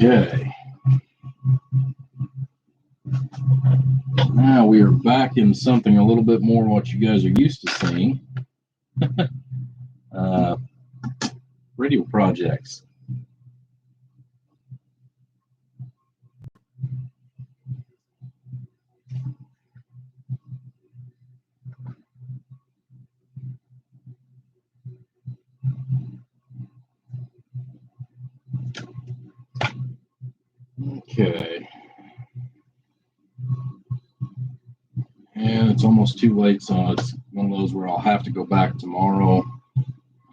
Okay. Now we are back in something a little bit more what you guys are used to seeing. Radio projects. Okay. And it's almost too late, so it's one of those where I'll have to go back tomorrow,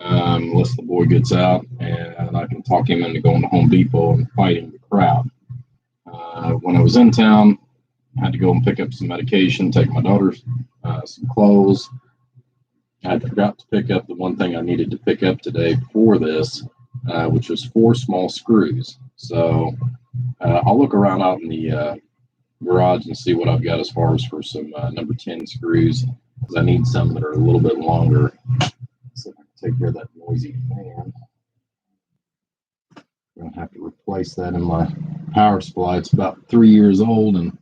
unless the boy gets out and I can talk him into going to Home Depot and fighting the crowd. When I was in town, I had to go and pick up some medication, take my daughter some clothes. I forgot to pick up the one thing I needed to pick up today for this, which was 4 small screws. So I'll look around out in the garage and see what I've got as far as for some number 10 screws, because I need some that are a little bit longer. So I can take care of that noisy fan. I'm going to have to replace that in my power supply. It's about 3 years old, and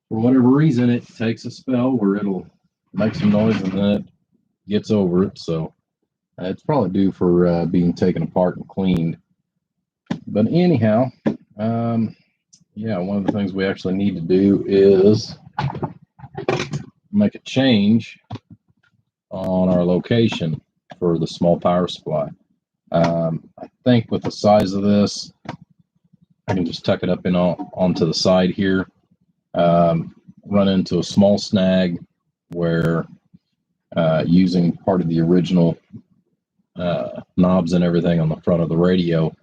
for whatever reason, it takes a spell where it'll make some noise and then it gets over it. So it's probably due for being taken apart and cleaned. But anyhow, yeah, one of the things we actually need to do is make a change on our location for the small power supply. I think with the size of this, I can just tuck it up in onto the side here, run into a small snag where using part of the original knobs and everything on the front of the radio,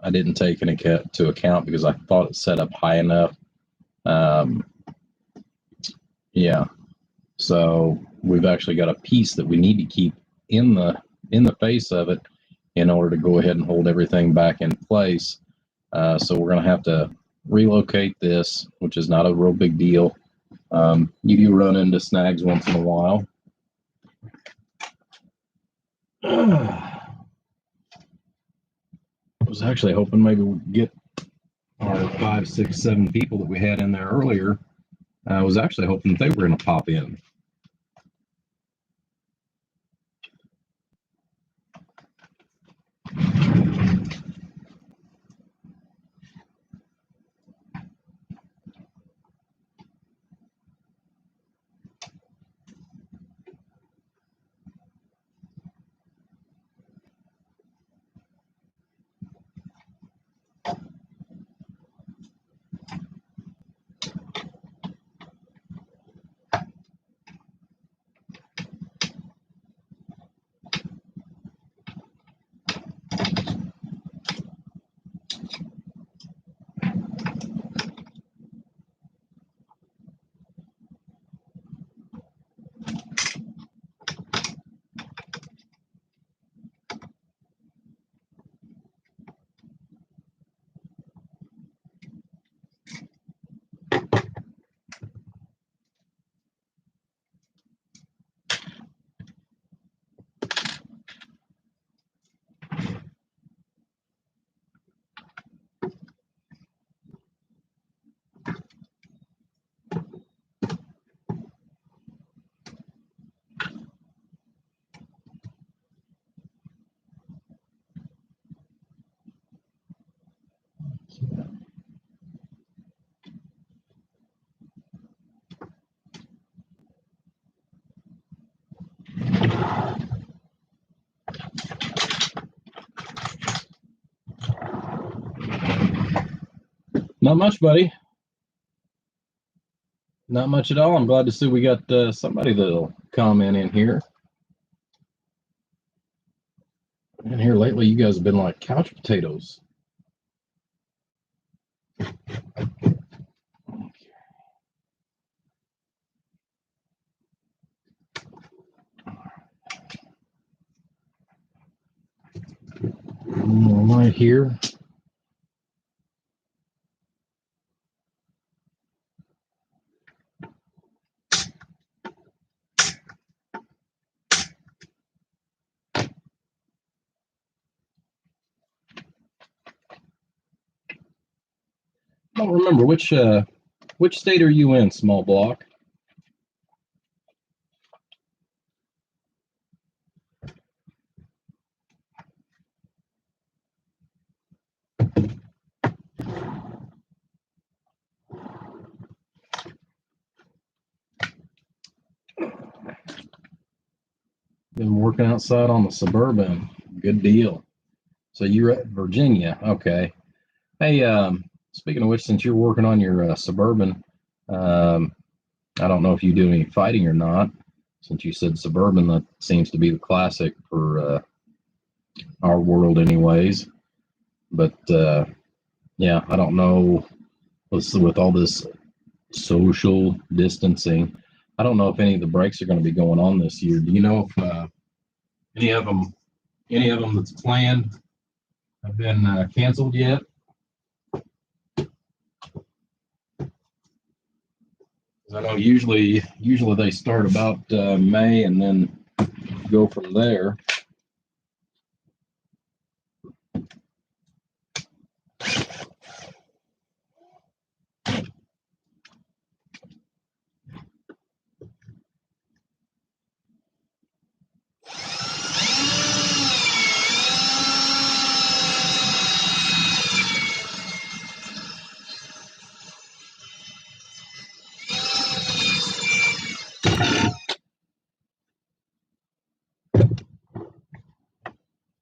I didn't take into account because I thought it set up high enough. Yeah, so we've actually got a piece that we need to keep in the face of it in order to go ahead and hold everything back in place. So we're going to have to relocate this, which is not a real big deal. You do run into snags once in a while. I was actually hoping maybe we'd get our 5, 6, 7 people that we had in there earlier. I was actually hoping they were going to pop in. Not much, buddy. Not much at all. I'm glad to see we got somebody that'll comment in here. In here lately, you guys have been like couch potatoes. Right here. don't remember which state are you in, small block? Been working outside on the Suburban. Good deal. So you're at Virginia. Okay. Hey, speaking of which, since you're working on your Suburban, um, I don't know if you do any fighting or not. Since you said Suburban, that seems to be the classic for our world, anyways. But yeah, I don't know with all this social distancing. I don't know if any of the breaks are going to be going on this year. Do you know if any of them, any of them that's planned have been canceled yet? I know usually they start about May and then go from there.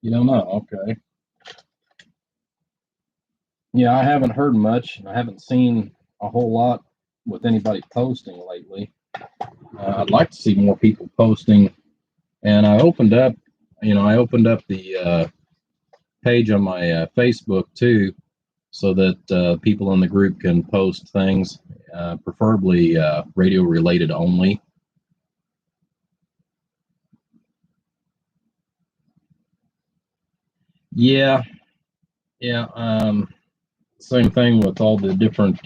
You don't know? Okay. Yeah, I haven't heard much. I haven't seen a whole lot with anybody posting lately. I'd like to see more people posting. And I opened up, the page on my Facebook too, so that people in the group can post things, preferably radio related only. Yeah, yeah. Same thing with all the different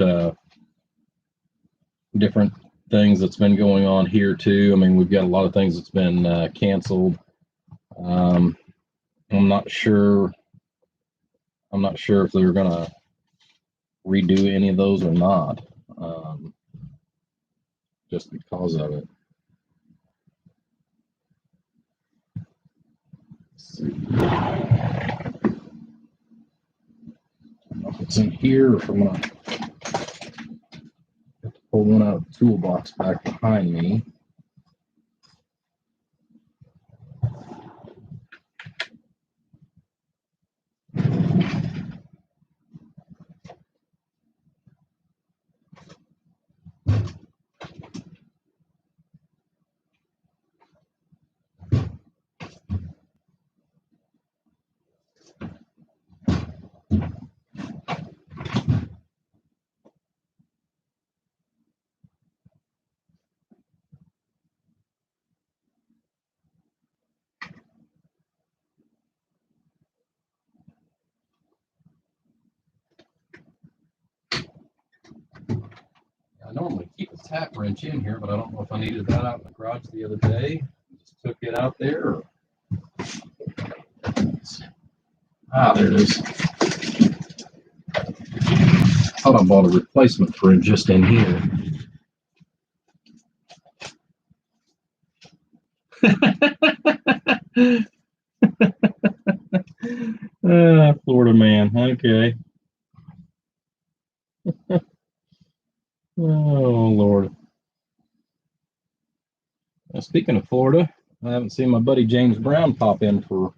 things that's been going on here too. I mean, we've got a lot of things that's been canceled. Um, I'm not sure. I'm not sure if they're gonna redo any of those or not, just because of it. Let's see. I don't know if it's in here or if I'm gonna have to pull one out of the toolbox back behind me. I normally keep a tap wrench in here, but I don't know if I needed that out in the garage the other day. Just took it out there. There it is. Thought I bought a replacement for it just in here. Florida man. Okay. Oh, Lord. Speaking of Florida, I haven't seen my buddy James Brown pop in for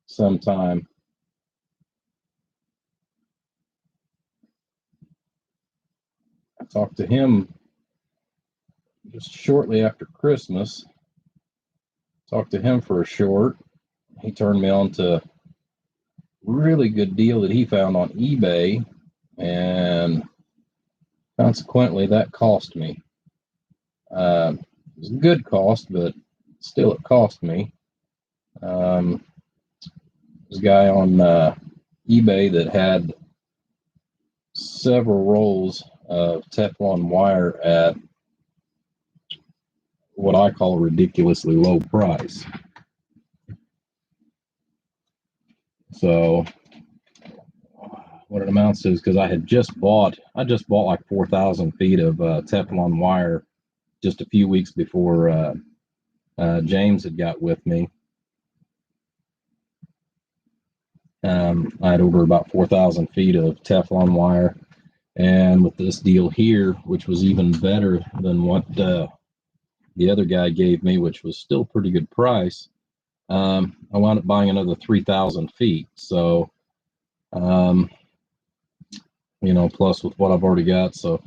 some time. I talked to him just shortly after Christmas. Talked to him for a short. He turned me on to a really good deal that he found on eBay, and consequently, that cost me. It was a good cost, but still, it cost me. There's a guy on eBay that had several rolls of Teflon wire at what I call a ridiculously low price. So what it amounts to is because I just bought like 4,000 feet of Teflon wire just a few weeks before James had got with me. I had ordered about 4,000 feet of Teflon wire, and with this deal here, which was even better than what the other guy gave me, which was still a pretty good price, I wound up buying another 3,000 feet. So, plus with what I've already got, so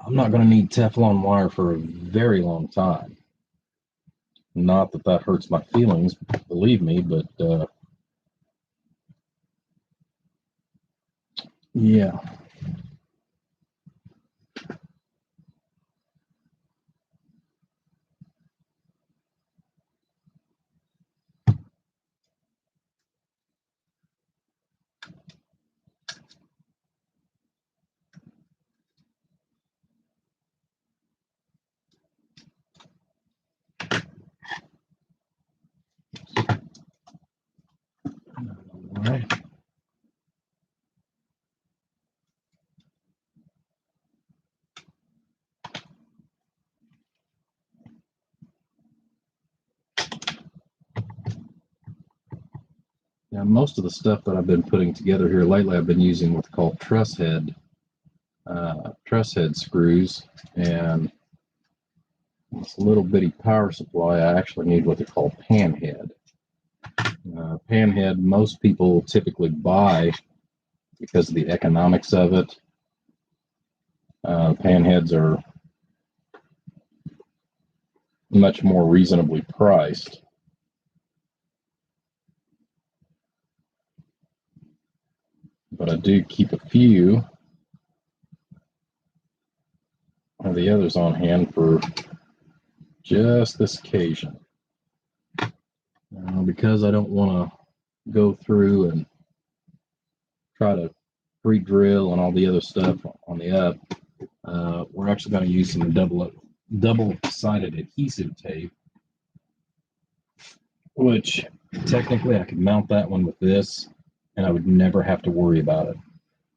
I'm not going to need Teflon wire for a very long time. Not that that hurts my feelings, believe me, but yeah. All right. Now, most of the stuff that I've been putting together here lately, I've been using what's called truss head screws, and this little bitty power supply, I actually need what they call panhead. Panhead, most people typically buy because of the economics of it. Panheads are much more reasonably priced. But I do keep a few of the others on hand for just this occasion. Because I don't want to go through and try to pre-drill and all the other stuff on the up, we're actually going to use some double-sided adhesive tape, which technically I could mount that one with this and I would never have to worry about it.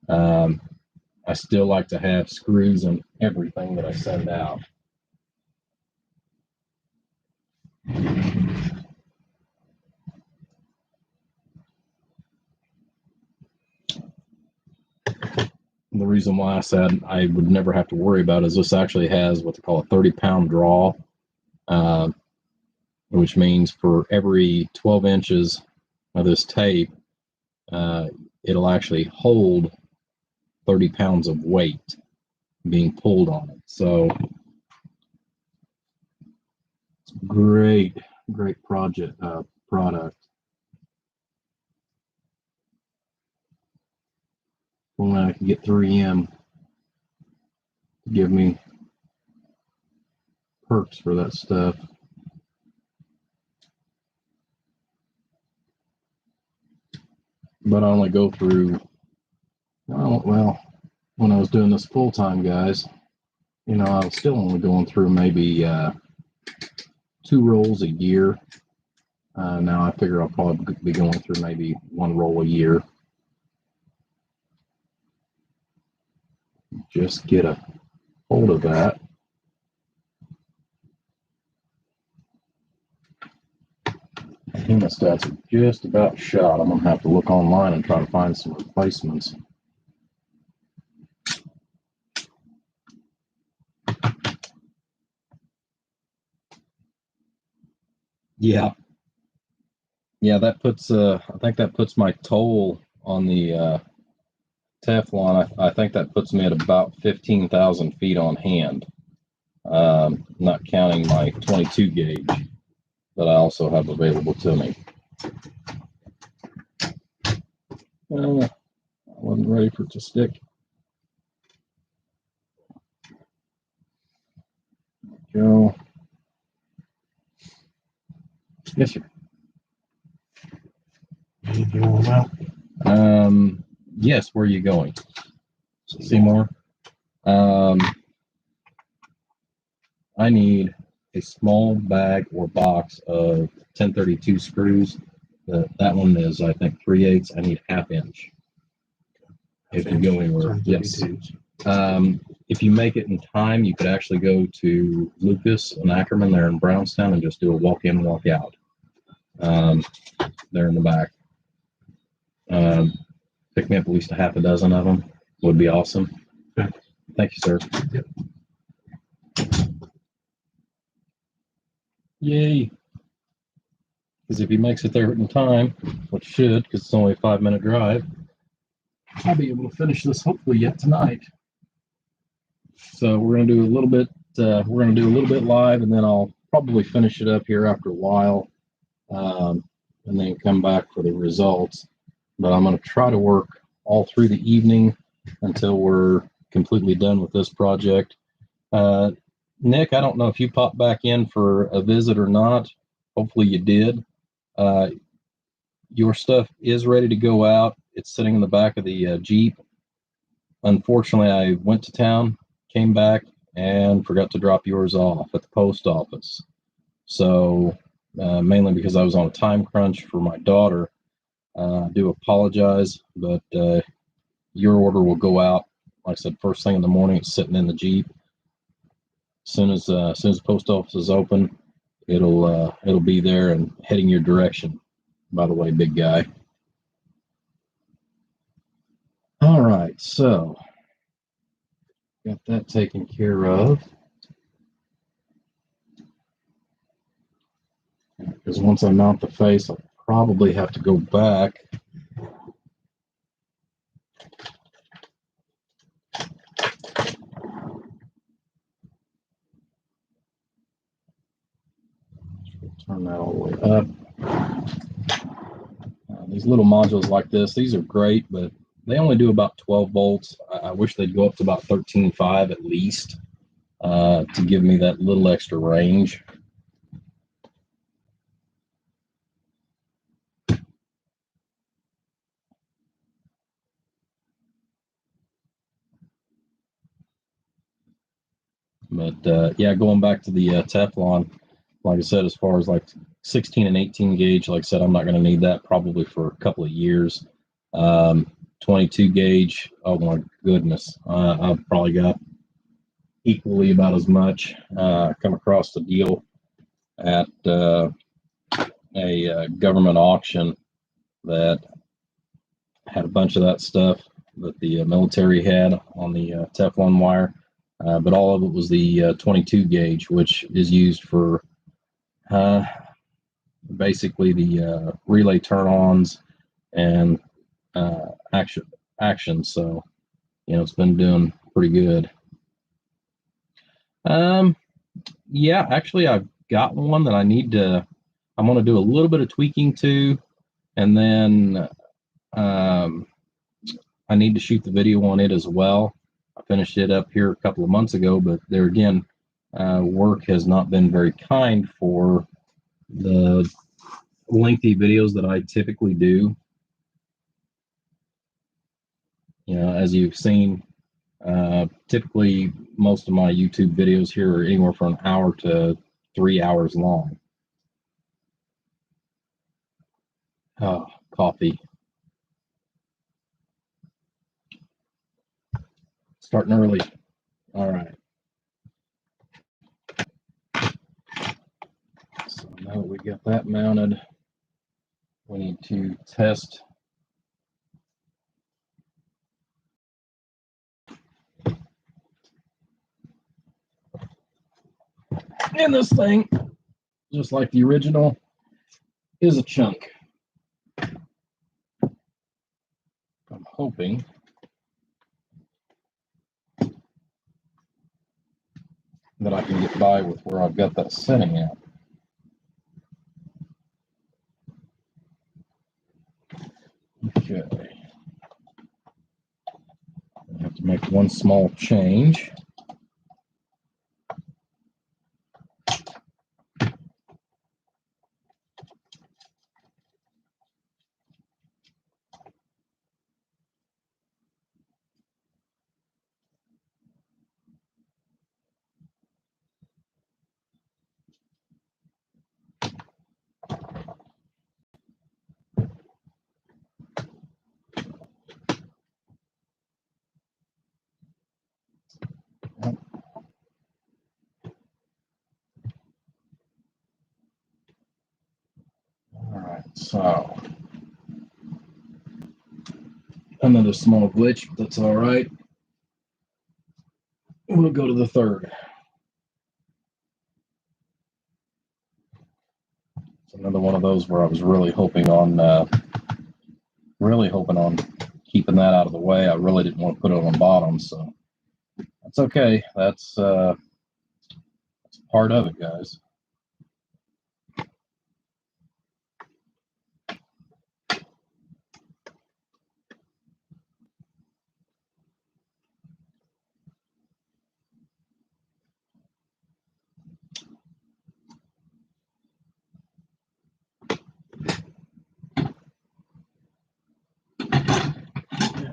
I still like to have screws in everything that I send out. The reason why I said I would never have to worry about is this actually has what they call a 30-pound draw, which means for every 12 inches of this tape, it'll actually hold 30 pounds of weight being pulled on it. So it's a great product. When I can get 3M to give me perks for that stuff. But I only go through, well, when I was doing this full-time, guys, I was still only going through maybe 2 rolls a year. Now I figure I'll probably be going through maybe 1 roll a year. Just get a hold of that. Hemostats are just about shot. I'm going to have to look online and try to find some replacements. Yeah, that puts I think that puts my toll on the Teflon. I think that puts me at about 15,000 feet on hand, not counting my 22 gauge that I also have available to me. I wasn't ready for it to stick. Go. Yes, sir. Yes, where are you going? Seymour? I need a small bag or box of 1032 screws. That one is, I think, 3/8. I need 1/2 inch. if you go anywhere. Yes. If you make it in time, you could actually go to Lucas and Ackerman there in Brownstown and just do a walk in, walk out. There in the back. Pick me up at least a half a dozen of them. Would be awesome. Okay. Thank you, sir. Yep. Yay. Because if he makes it there in time, which should, because it's only a 5-minute drive, I'll be able to finish this hopefully yet tonight. So we're gonna do a little bit. We're gonna do a little bit live, and then I'll probably finish it up here after a while, and then come back for the results. But I'm gonna try to work all through the evening until we're completely done with this project. Nick, I don't know if you popped back in for a visit or not. Hopefully you did. Your stuff is ready to go out. It's sitting in the back of the Jeep. Unfortunately, I went to town, came back, and forgot to drop yours off at the post office. So mainly because I was on a time crunch for my daughter. I do apologize, but your order will go out. Like I said, first thing in the morning, it's sitting in the Jeep. As soon as the post office is open, it'll be there and heading your direction. By the way, big guy. All right, so got that taken care of. Because once I mount the face, I'll probably have to go back. Turn that all the way up. These little modules like this, these are great, but they only do about 12 volts. I wish they'd go up to about 13.5 at least to give me that little extra range. But yeah, going back to the Teflon, like I said, as far as like 16 and 18 gauge, like I said, I'm not going to need that probably for a couple of years. 22 gauge, oh my goodness, I've probably got equally about as much. Come across the deal at a government auction that had a bunch of that stuff that the military had on the Teflon wire, but all of it was the 22 gauge, which is used for basically the relay turn-ons and action. So, it's been doing pretty good. Yeah, actually, I've got one that I'm going to do a little bit of tweaking to, and then I need to shoot the video on it as well. I finished it up here a couple of months ago, but there again, work has not been very kind for the lengthy videos that I typically do. As you've seen, typically most of my YouTube videos here are anywhere from an hour to 3 hours long. Oh, coffee. Starting early. All right. So now that we got that mounted, we need to test and this thing, just like the original, is a chunk. I'm hoping that I can get by with where I've got that setting at. Okay. I have to make one small change. So, another small glitch, but that's all right. We'll go to the third. It's another one of those where I was really hoping on keeping that out of the way. I really didn't want to put it on the bottom, so that's okay. That's part of it, guys.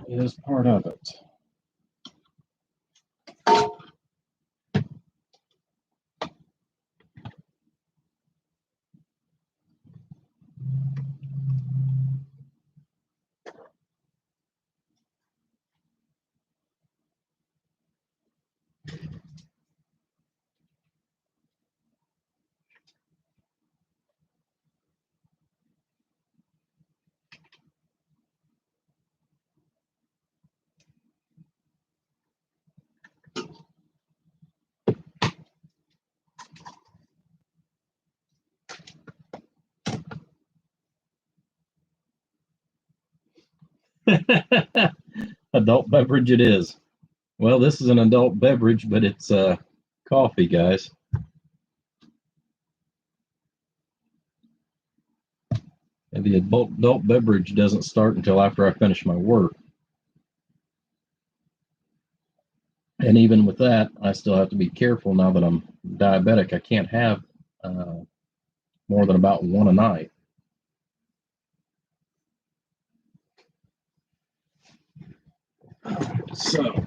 It is part of it. Adult beverage it is. Well, this is an adult beverage, but it's coffee, guys. And the adult beverage doesn't start until after I finish my work. And even with that, I still have to be careful now that I'm diabetic. I can't have more than about one a night. So,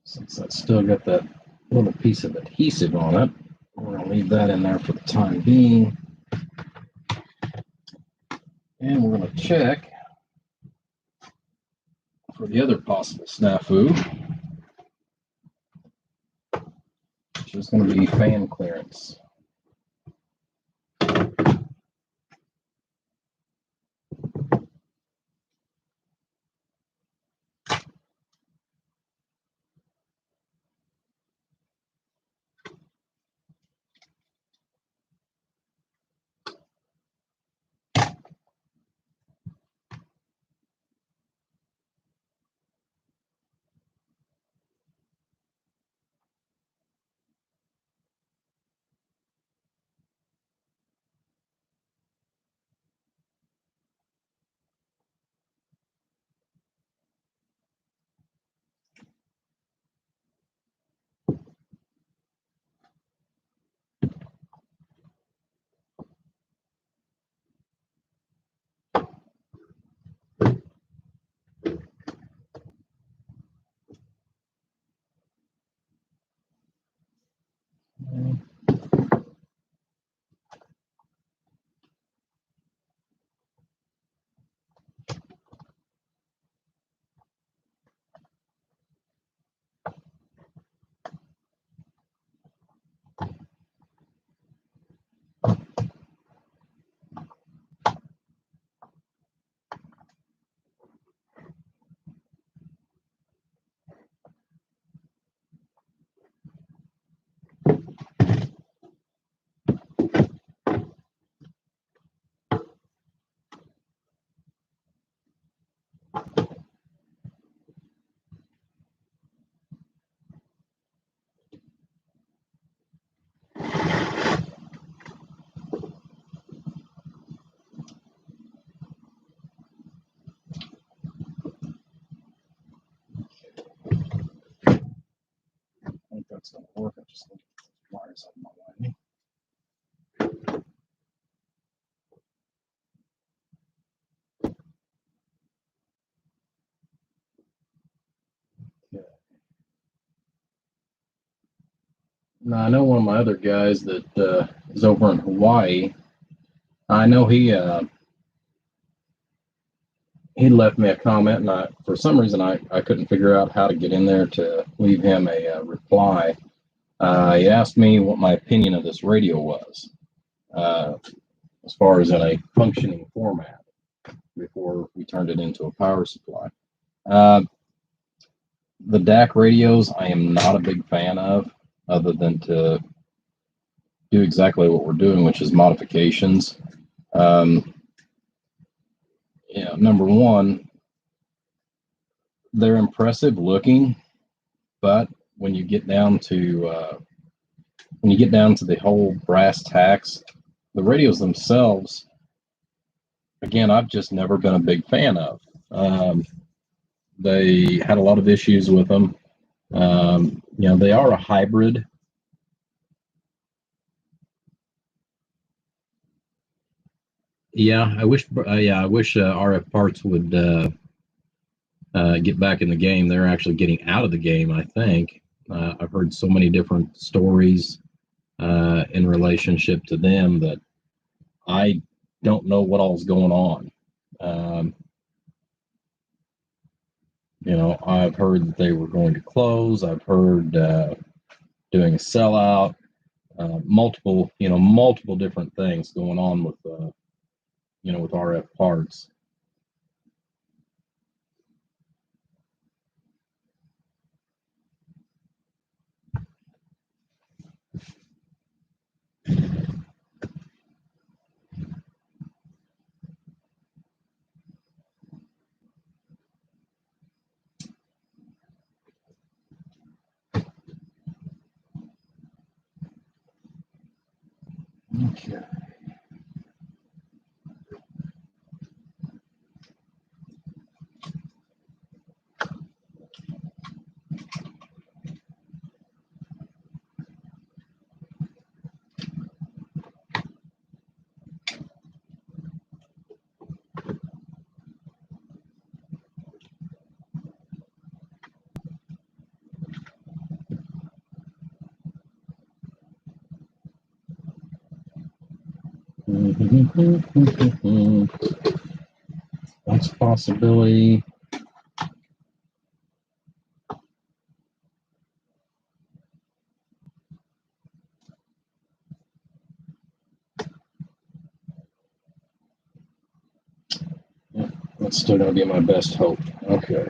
since that's still got that little piece of adhesive on it, we're going to leave that in there for the time being. And we're going to check for the other possible snafu, which is going to be fan clearance. it's going to work. I just need to get those wires out of my way. Now, I know one of my other guys that is over in Hawaii. I know he left me a comment, and for some reason I couldn't figure out how to get in there to leave him a reply. He asked me what my opinion of this radio was, as far as in a functioning format before we turned it into a power supply. The DAC radios I am not a big fan of, other than to do exactly what we're doing, which is modifications. Number one, they're impressive looking, but when you get down to the whole brass tacks, the radios themselves, again, I've just never been a big fan of. They had a lot of issues with them. They are a hybrid. Yeah, I wish RF Parts would get back in the game. They're actually getting out of the game, I think. I've heard so many different stories in relationship to them that I don't know what all's going on. I've heard that they were going to close. I've heard doing a sellout. Multiple different things going on with RF Parts. Okay. That's a possibility. Yeah, that's still going to be my best hope. Okay.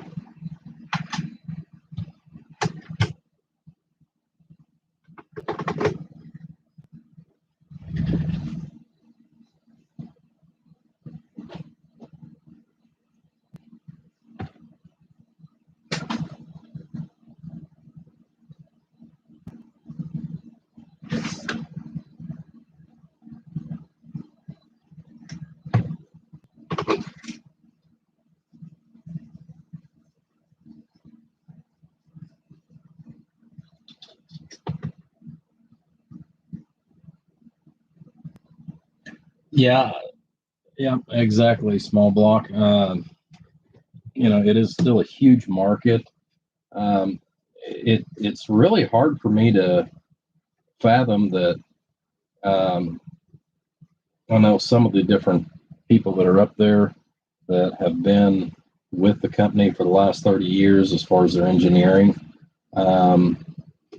Yeah, exactly. Small block. It is still a huge market. It's really hard for me to fathom that. I know some of the different people that are up there that have been with the company for the last 30 years as far as their engineering. A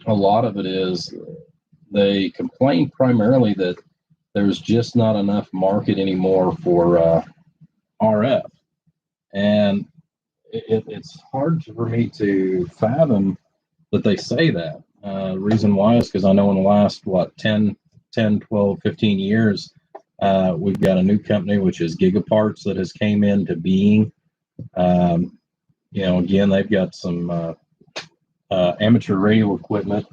lot of it is they complain primarily that there's just not enough market anymore for RF. And it's hard for me to fathom that they say that. Reason why is because I know in the last, 10, 12, 15 years, we've got a new company, which is Gigaparts, that has came into being. Again, they've got some amateur radio equipment,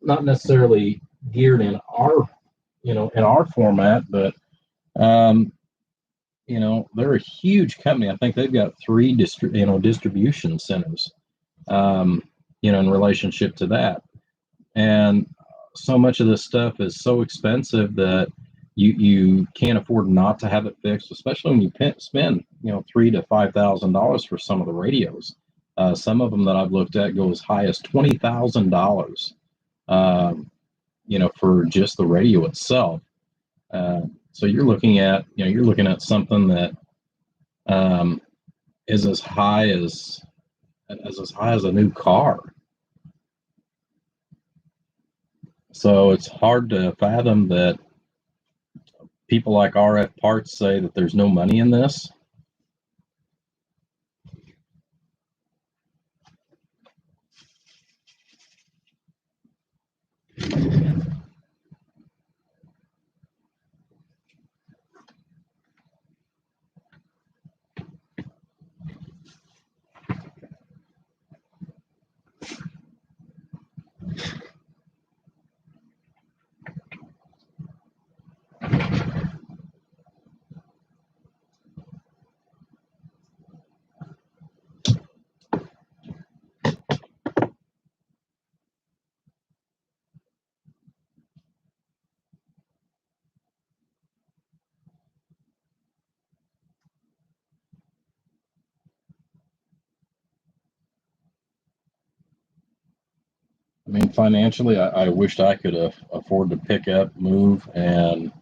not necessarily geared in our format, but they're a huge company. I think they've got 3 distribution centers, in relationship to that. And so much of this stuff is so expensive that you can't afford not to have it fixed, especially when you spend $3,000 to $5,000 for some of the radios. Some of them that I've looked at go as high as $20,000, for just the radio itself. So you're looking at something that is as high as a new car. So it's hard to fathom that people like RF Parts say that there's no money in this. I mean, financially, I wished I could afford to pick up, move, and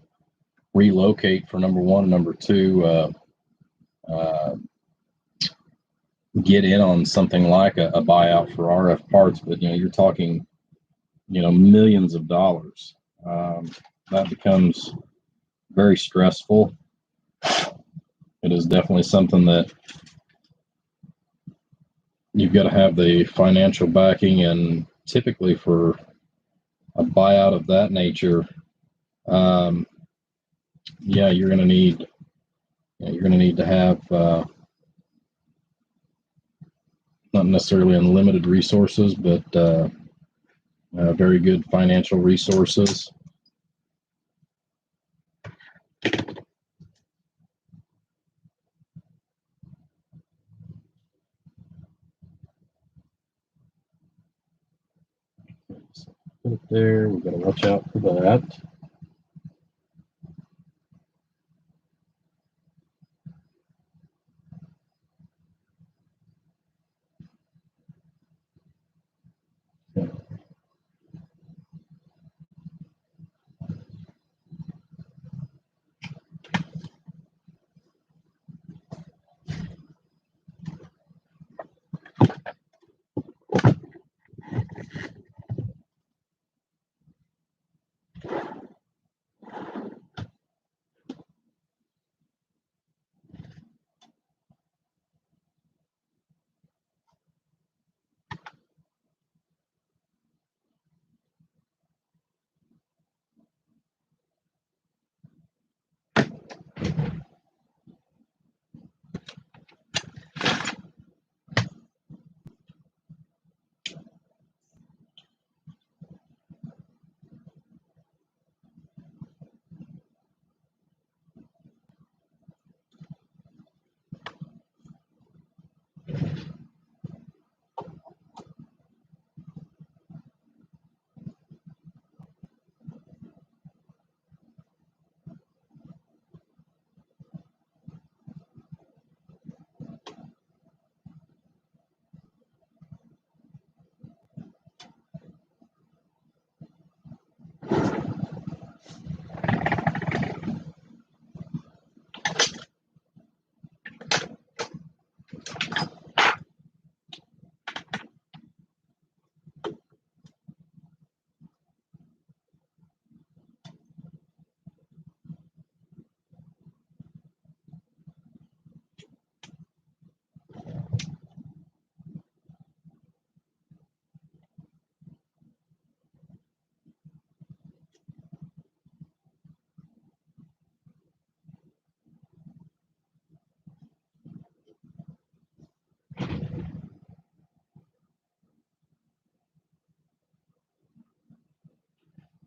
relocate for number one. Number two, get in on something like a buyout for RF Parts. But you're talking, millions of dollars. That becomes very stressful. It is definitely something that you've got to have the financial backing, and typically for a buyout of that nature, you're going to need to have not necessarily unlimited resources, but very good financial resources. Put it there. We've got to watch out for that.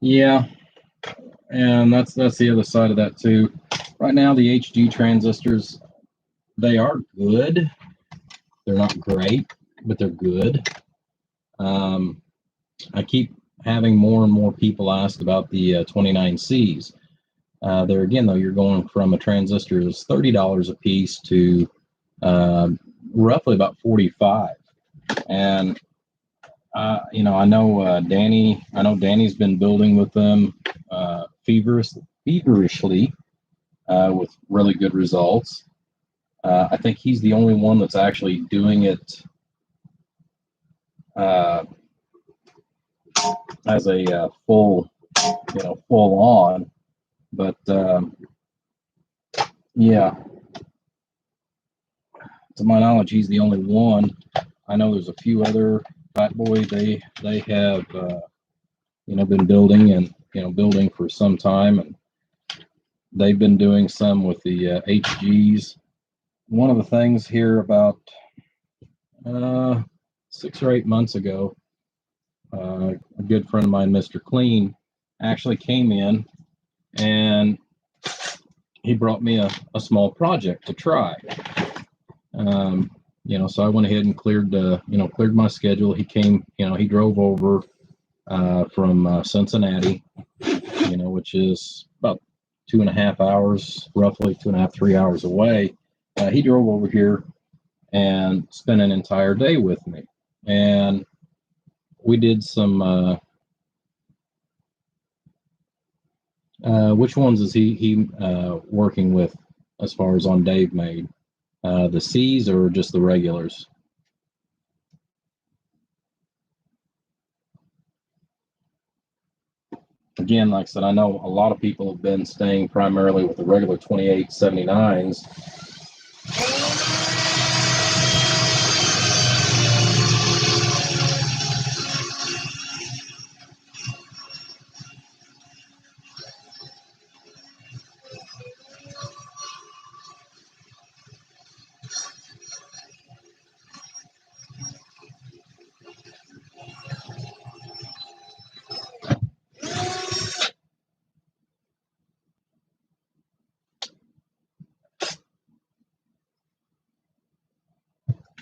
Yeah, and that's the other side of that too. Right now, the HG transistors, they are good. They're not great, but they're good. I keep having more and more people ask about the 29Cs. There again, though, you're going from a transistor that's $30 a piece to roughly about 45. And I know Danny. I know Danny's been building with them feverishly with really good results. I think he's the only one that's actually doing it as a full on. But yeah, to my knowledge, he's the only one. I know there's a few other Fat Boy. They have been building and building for some time, and they've been doing some with the HGs. One of the things here about 6 or 8 months ago, a good friend of mine, Mr. Clean, actually came in and he brought me a small project to try. So I went ahead and cleared my schedule. He came, he drove over from Cincinnati, which is about 2.5 hours, roughly 2.5, 3 hours away. He drove over here and spent an entire day with me. And we did some, which ones is he working with as far as on Dave made? The C's or just the regulars? Again, like I said, I know a lot of people have been staying primarily with the regular 2879s.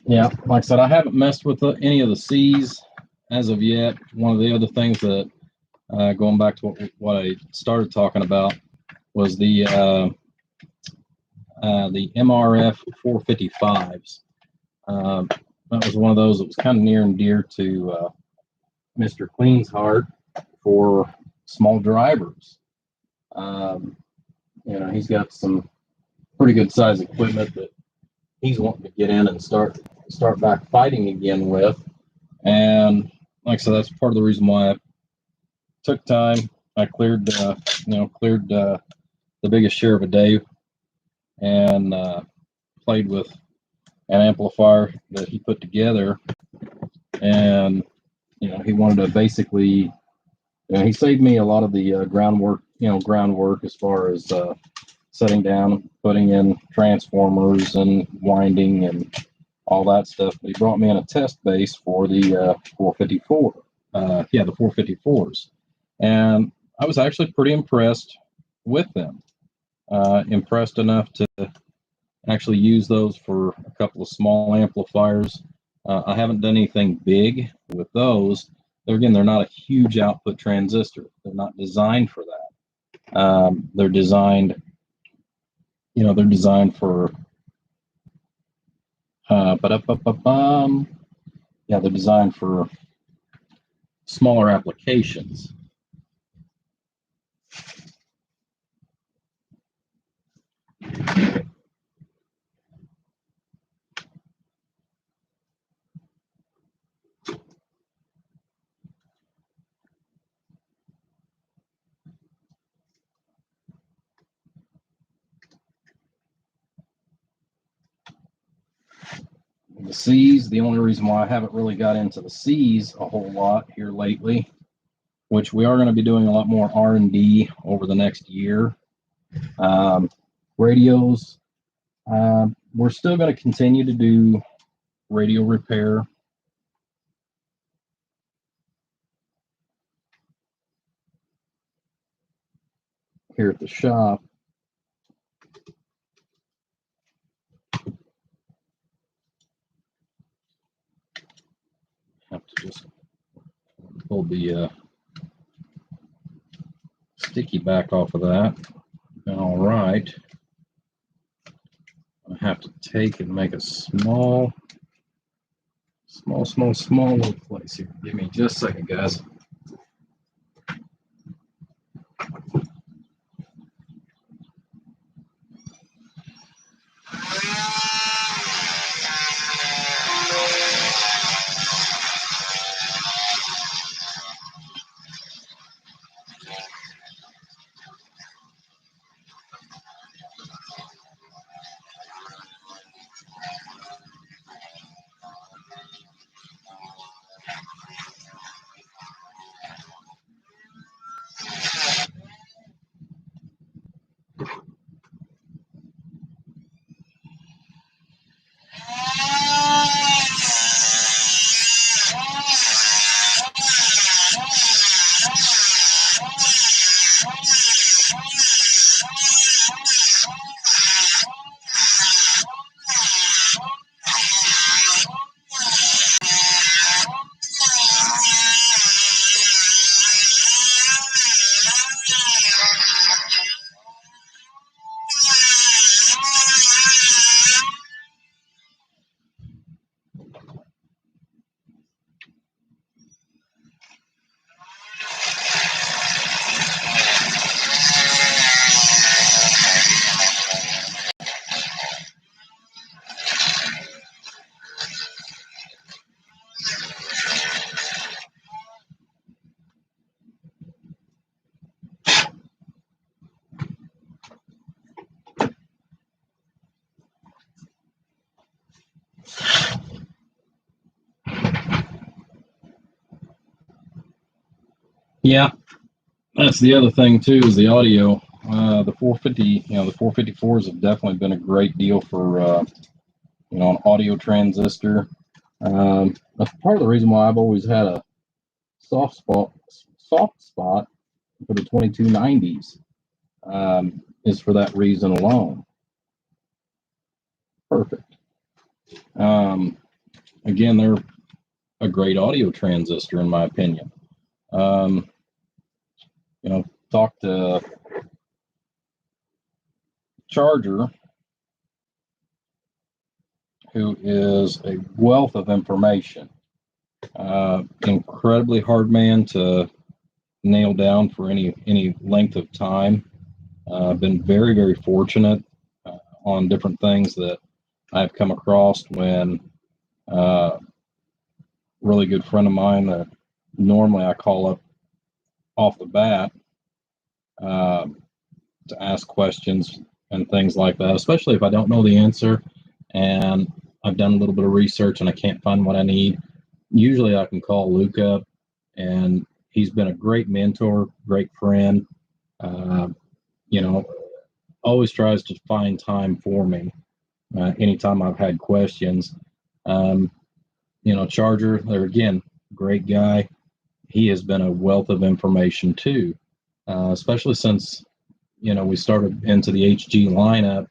Yeah, like I said, I haven't messed with any of the C's as of yet. One of the other things that, going back to what I started talking about, was the MRF 455s. That was one of those that was kind of near and dear to Mr. Clean's heart for small drivers. He's got some pretty good size equipment that he's wanting to get in and start back fighting again with. And like I said, that's part of the reason why I took time. I cleared the biggest share of a day and played with an amplifier that he put together. And he wanted to basically, he saved me a lot of the groundwork as far as setting down, putting in transformers and winding and all that stuff. But he brought me in a test base for the 454. The 454s. And I was actually pretty impressed with them. Impressed enough to actually use those for a couple of small amplifiers. I haven't done anything big with those. They're not a huge output transistor. They're not designed for that. They're designed for they're designed for smaller applications. The C's, the only reason why I haven't really got into the C's a whole lot here lately, which we are going to be doing a lot more R&D over the next year. Radios, we're still going to continue to do radio repair. Here at the shop. Have to just pull the sticky back off of that. All right. I have to take and make a small little place here. Give me just a second, guys. Yeah, that's the other thing too, is the audio. The 450, the 454s have definitely been a great deal for an audio transistor. That's part of the reason why I've always had a soft spot for the 2290s, is for that reason alone. Perfect. Again, they're a great audio transistor in my opinion. Talk to Charger, who is a wealth of information. Incredibly hard man to nail down for any length of time. I've been very, very fortunate on different things that I've come across when really good friend of mine that normally I call up off the bat to ask questions and things like that, especially if I don't know the answer and I've done a little bit of research and I can't find what I need. Usually I can call Luke up, and he's been a great mentor, great friend. Always tries to find time for me anytime I've had questions. Charger, there again, great guy. He has been a wealth of information too, especially since we started into the HG lineup.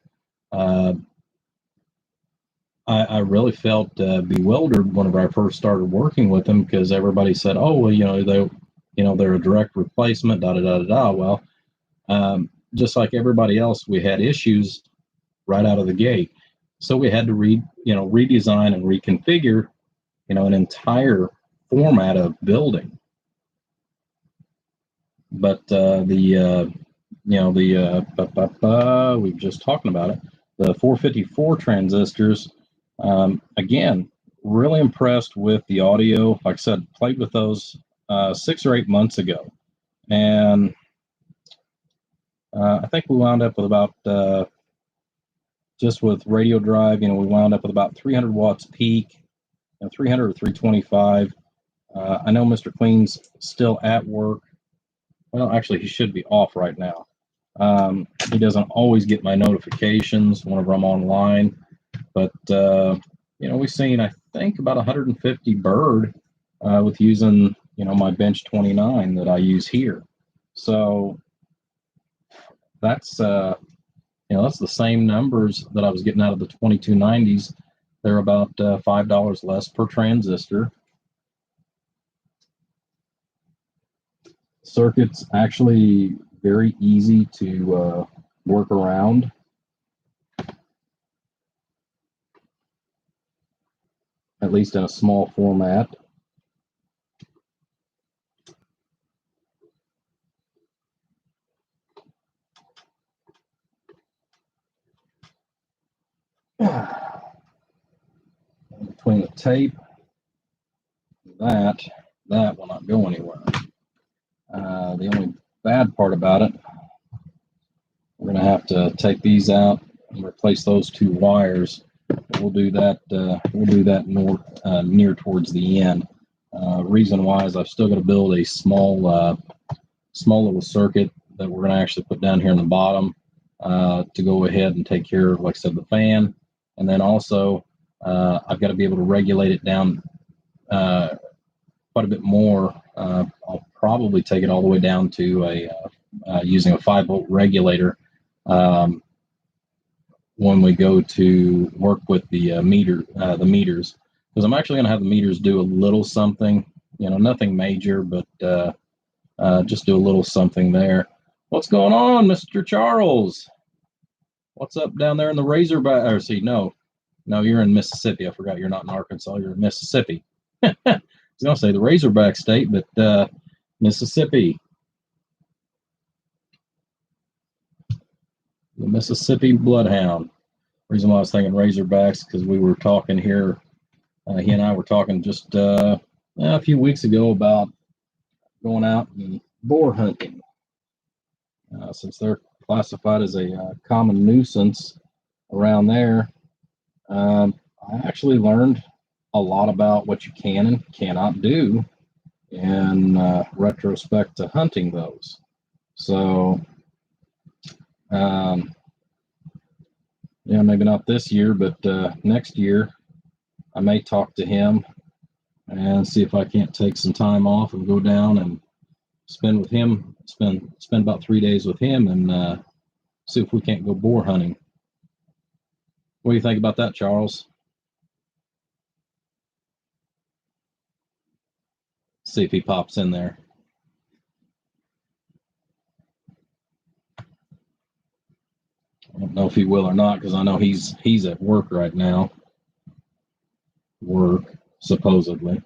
I really felt bewildered whenever I first started working with them, because everybody said, "Oh, well, they're a direct replacement." Da da da da da. Well, just like everybody else, we had issues right out of the gate, so we had to redesign and reconfigure, an entire format of building. But we've just talking about it. The 454 transistors. Again, really impressed with the audio. Like I said, played with those 6 or 8 months ago, and I think we wound up with about just with radio drive. We wound up with about 300 watts peak, 300 or 325. I know Mr. Queen's still at work. Well, actually, he should be off right now. He doesn't always get my notifications whenever I'm online, but we've seen, I think, about 150 bird with using my bench 29 that I use here. So that's that's the same numbers that I was getting out of the 2290s. They're about $5 less per transistor. Circuits actually very easy to work around. At least in a small format. Between the tape, that will not go anywhere. The only bad part about it, we're going to have to take these out and replace those two wires. We'll do that. Near towards the end. Reason why is I've still got to build a small little circuit that we're going to actually put down here in the bottom to go ahead and take care of, like I said, the fan, and then also I've got to be able to regulate it down quite a bit more. I'll probably take it all the way down to using a 5-volt regulator when we go to work with the meters, because I'm actually going to have the meters do a little something, nothing major, but just do a little something there. What's going on, Mr. Charles? What's up down there in the Razorback? Or see, no, you're in Mississippi. I forgot you're not in Arkansas. You're in Mississippi. I was going to say the Razorback state, but Mississippi. The Mississippi Bloodhound. Reason why I was thinking Razorbacks, because we were talking here, he and I were talking just a few weeks ago about going out and boar hunting. Since they're classified as a common nuisance around there, I actually learned a lot about what you can and cannot do in retrospect to hunting those. So, maybe not this year, but next year I may talk to him and see if I can't take some time off and go down and spend about 3 days with him and see if we can't go boar hunting. What do you think about that, Charles? See if he pops in there. I don't know if he will or not, because I know he's at work right now. Work, supposedly.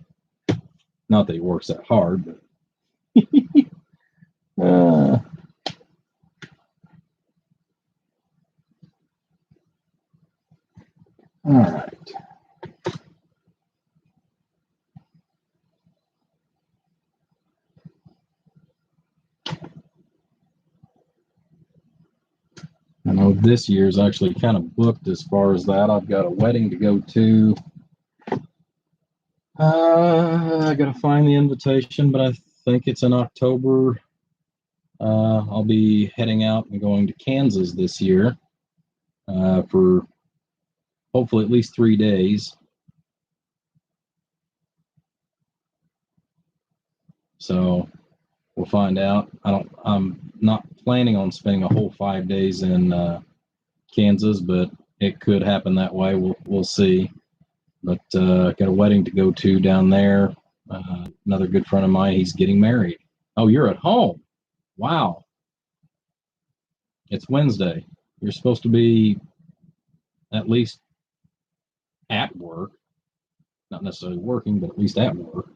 Not that he works that hard, but all right. I know this year's actually kind of booked as far as that. I've got a wedding to go to. I got to find the invitation, but I think it's in October. I'll be heading out and going to Kansas this year for hopefully at least 3 days. So we'll find out. I'm not planning on spending a whole 5 days in Kansas, but it could happen that way. We'll see. But got a wedding to go to down there. Another good friend of mine, he's getting married. Oh, you're at home. Wow. It's Wednesday. You're supposed to be at least at work. Not necessarily working, but at least at work.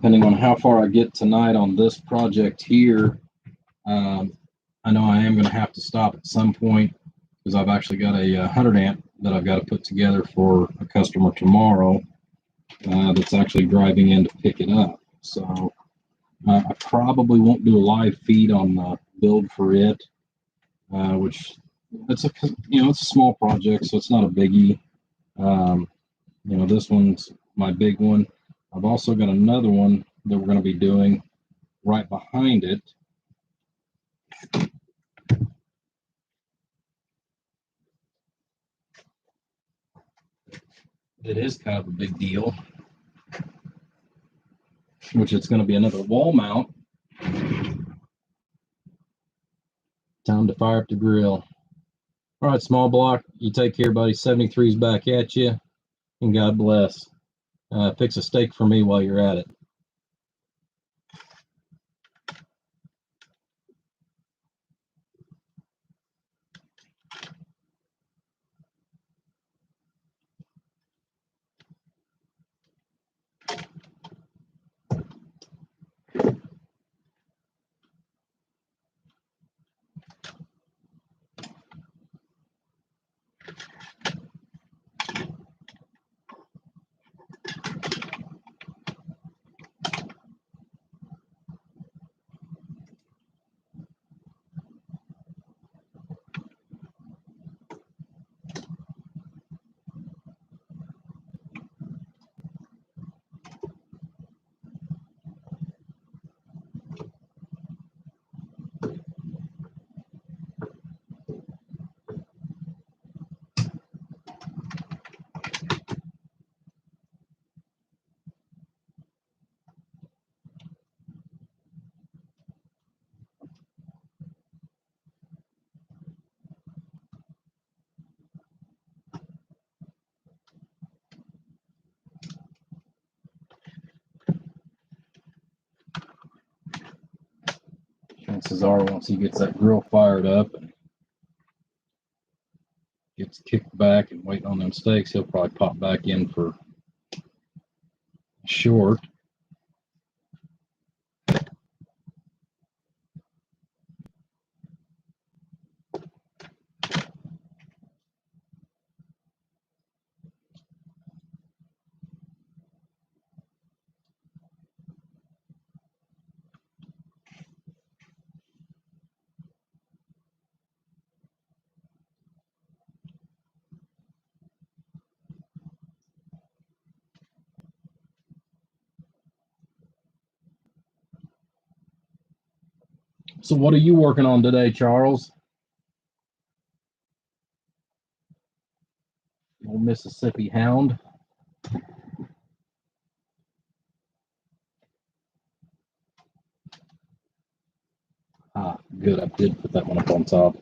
depending on how far I get tonight on this project here, I know I am going to have to stop at some point because I've actually got a 100 amp that I've got to put together for a customer tomorrow that's actually driving in to pick it up. So I probably won't do a live feed on the build for it, which it's it's a small project, so it's not a biggie. This one's my big one. I've also got another one that we're going to be doing right behind it. It is kind of a big deal, which it's going to be another wall mount. Time to fire up the grill. All right, small block, you take care, buddy. 73's back at you, and God bless. Fix a steak for me while you're at it. Chances are, once he gets that grill fired up and gets kicked back and waiting on them steaks, he'll probably pop back in for short. So what are you working on today, Charles? Old Mississippi Hound. Ah, good. I did put that one up on top.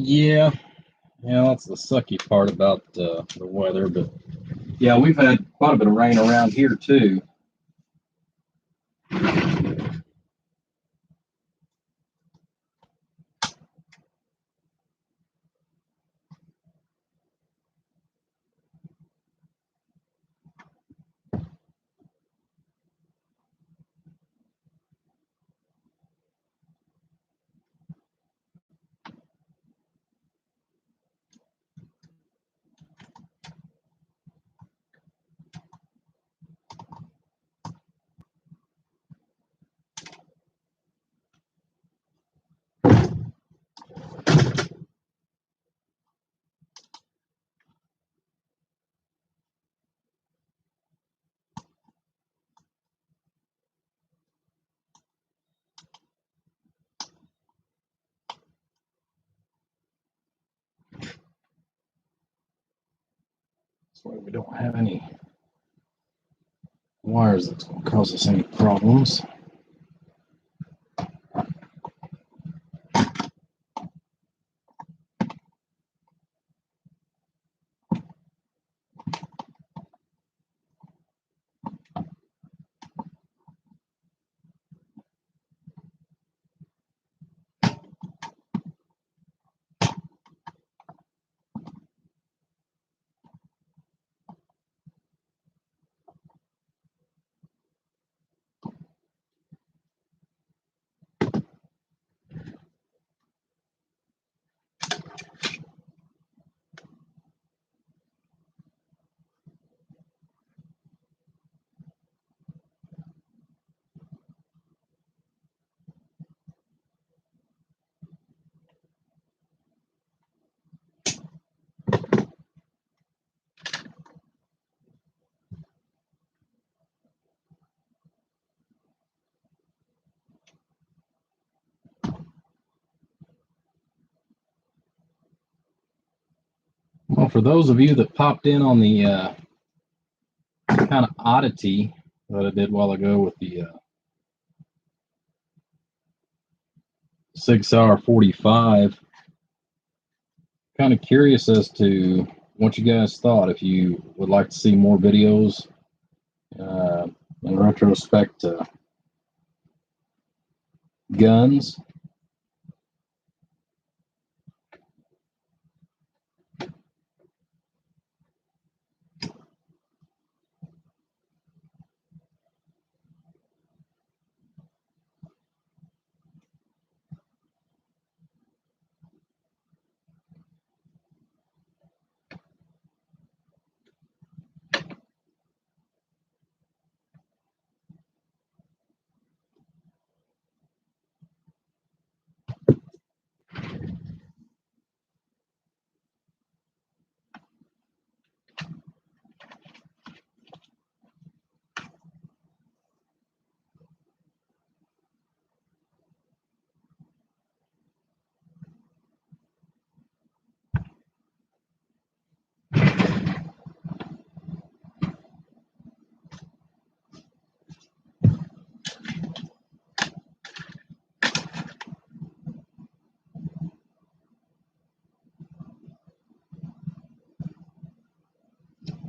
Yeah, yeah, that's the sucky part about the weather. But yeah, we've had quite a bit of rain around here too. That's why we don't have any wires that's going to cause us any problems. Well, for those of you that popped in on the kind of oddity that I did a while ago with the 6 hour 45, kind of curious as to what you guys thought. If you would like to see more videos uh, in retrospect to guns.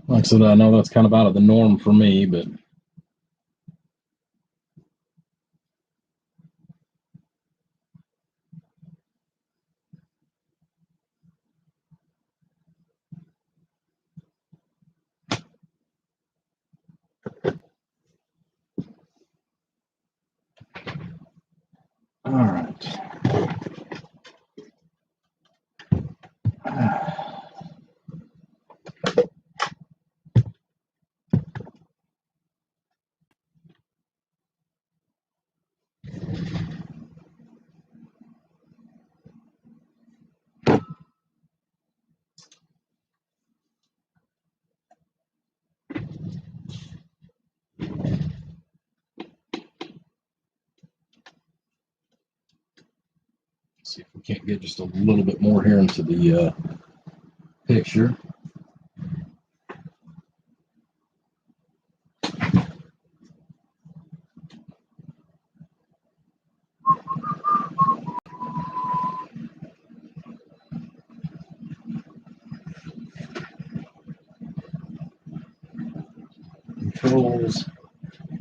Like I said, I know that's kind of out of the norm for me, but all right. See if we can't get just a little bit more here into the picture. controls.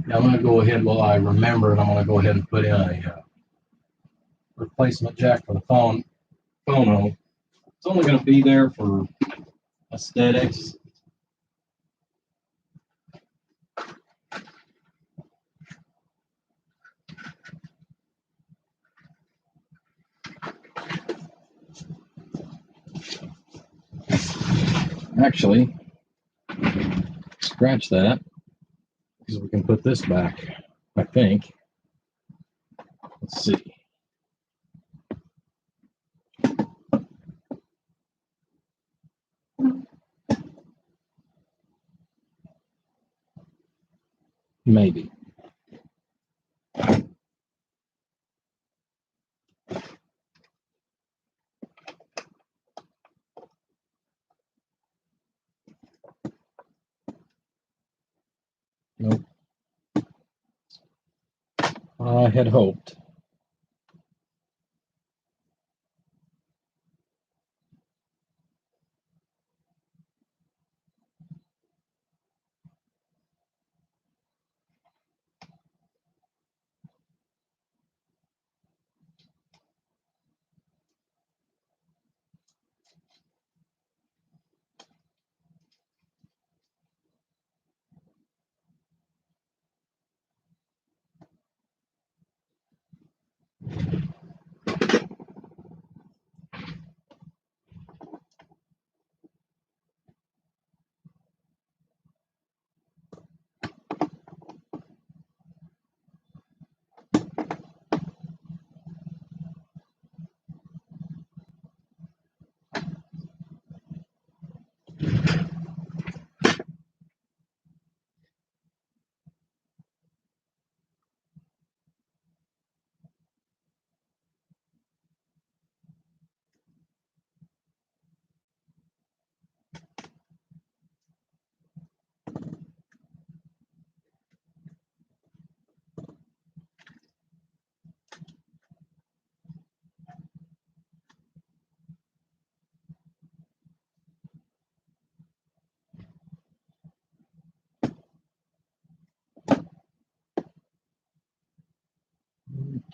Now I'm going to go ahead while I remember, and I'm going to go ahead and put in a replacement jack for the phono. It's only going to be there for aesthetics. Actually, scratch that, because we can put this back, I think. Let's see. Maybe. Nope. I had hoped.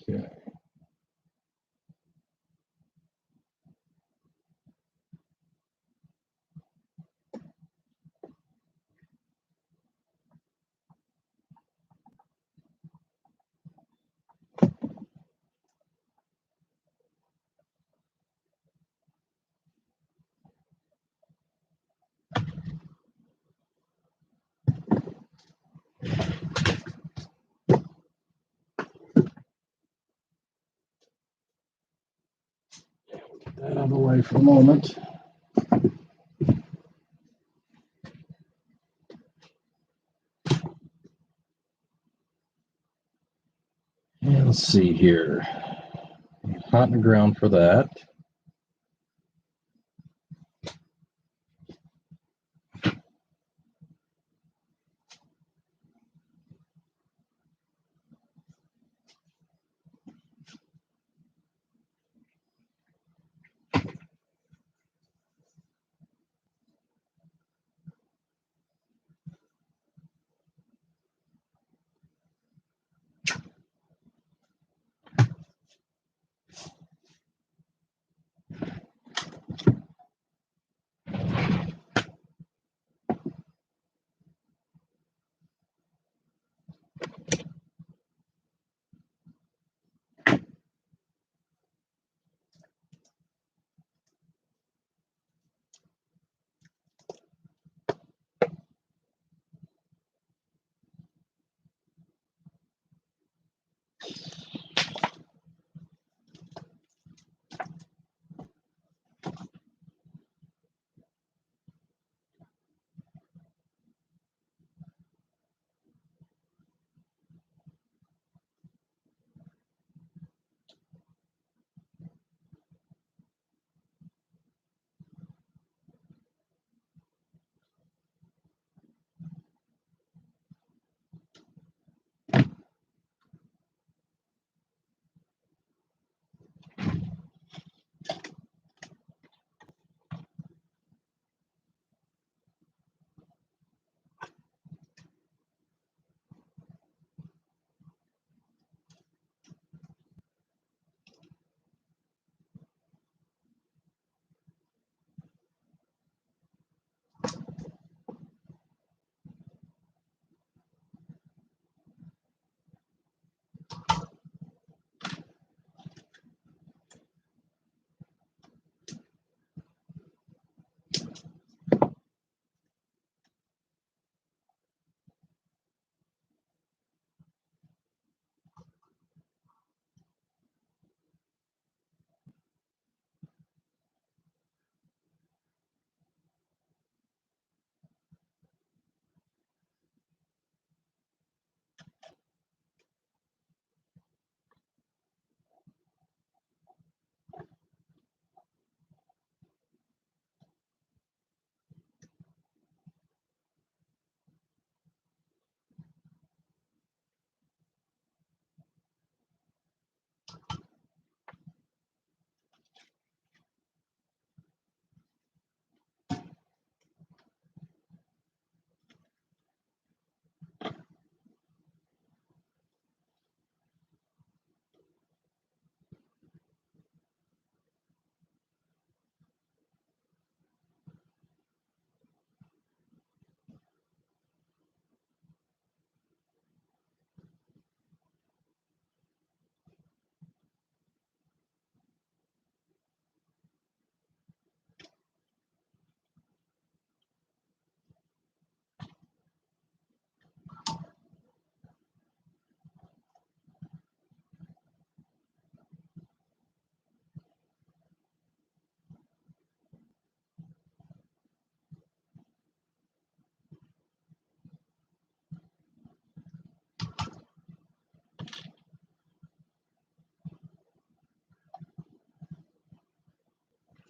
Okay. Get that out of the way for a moment. And let's see here. Hot in the ground for that.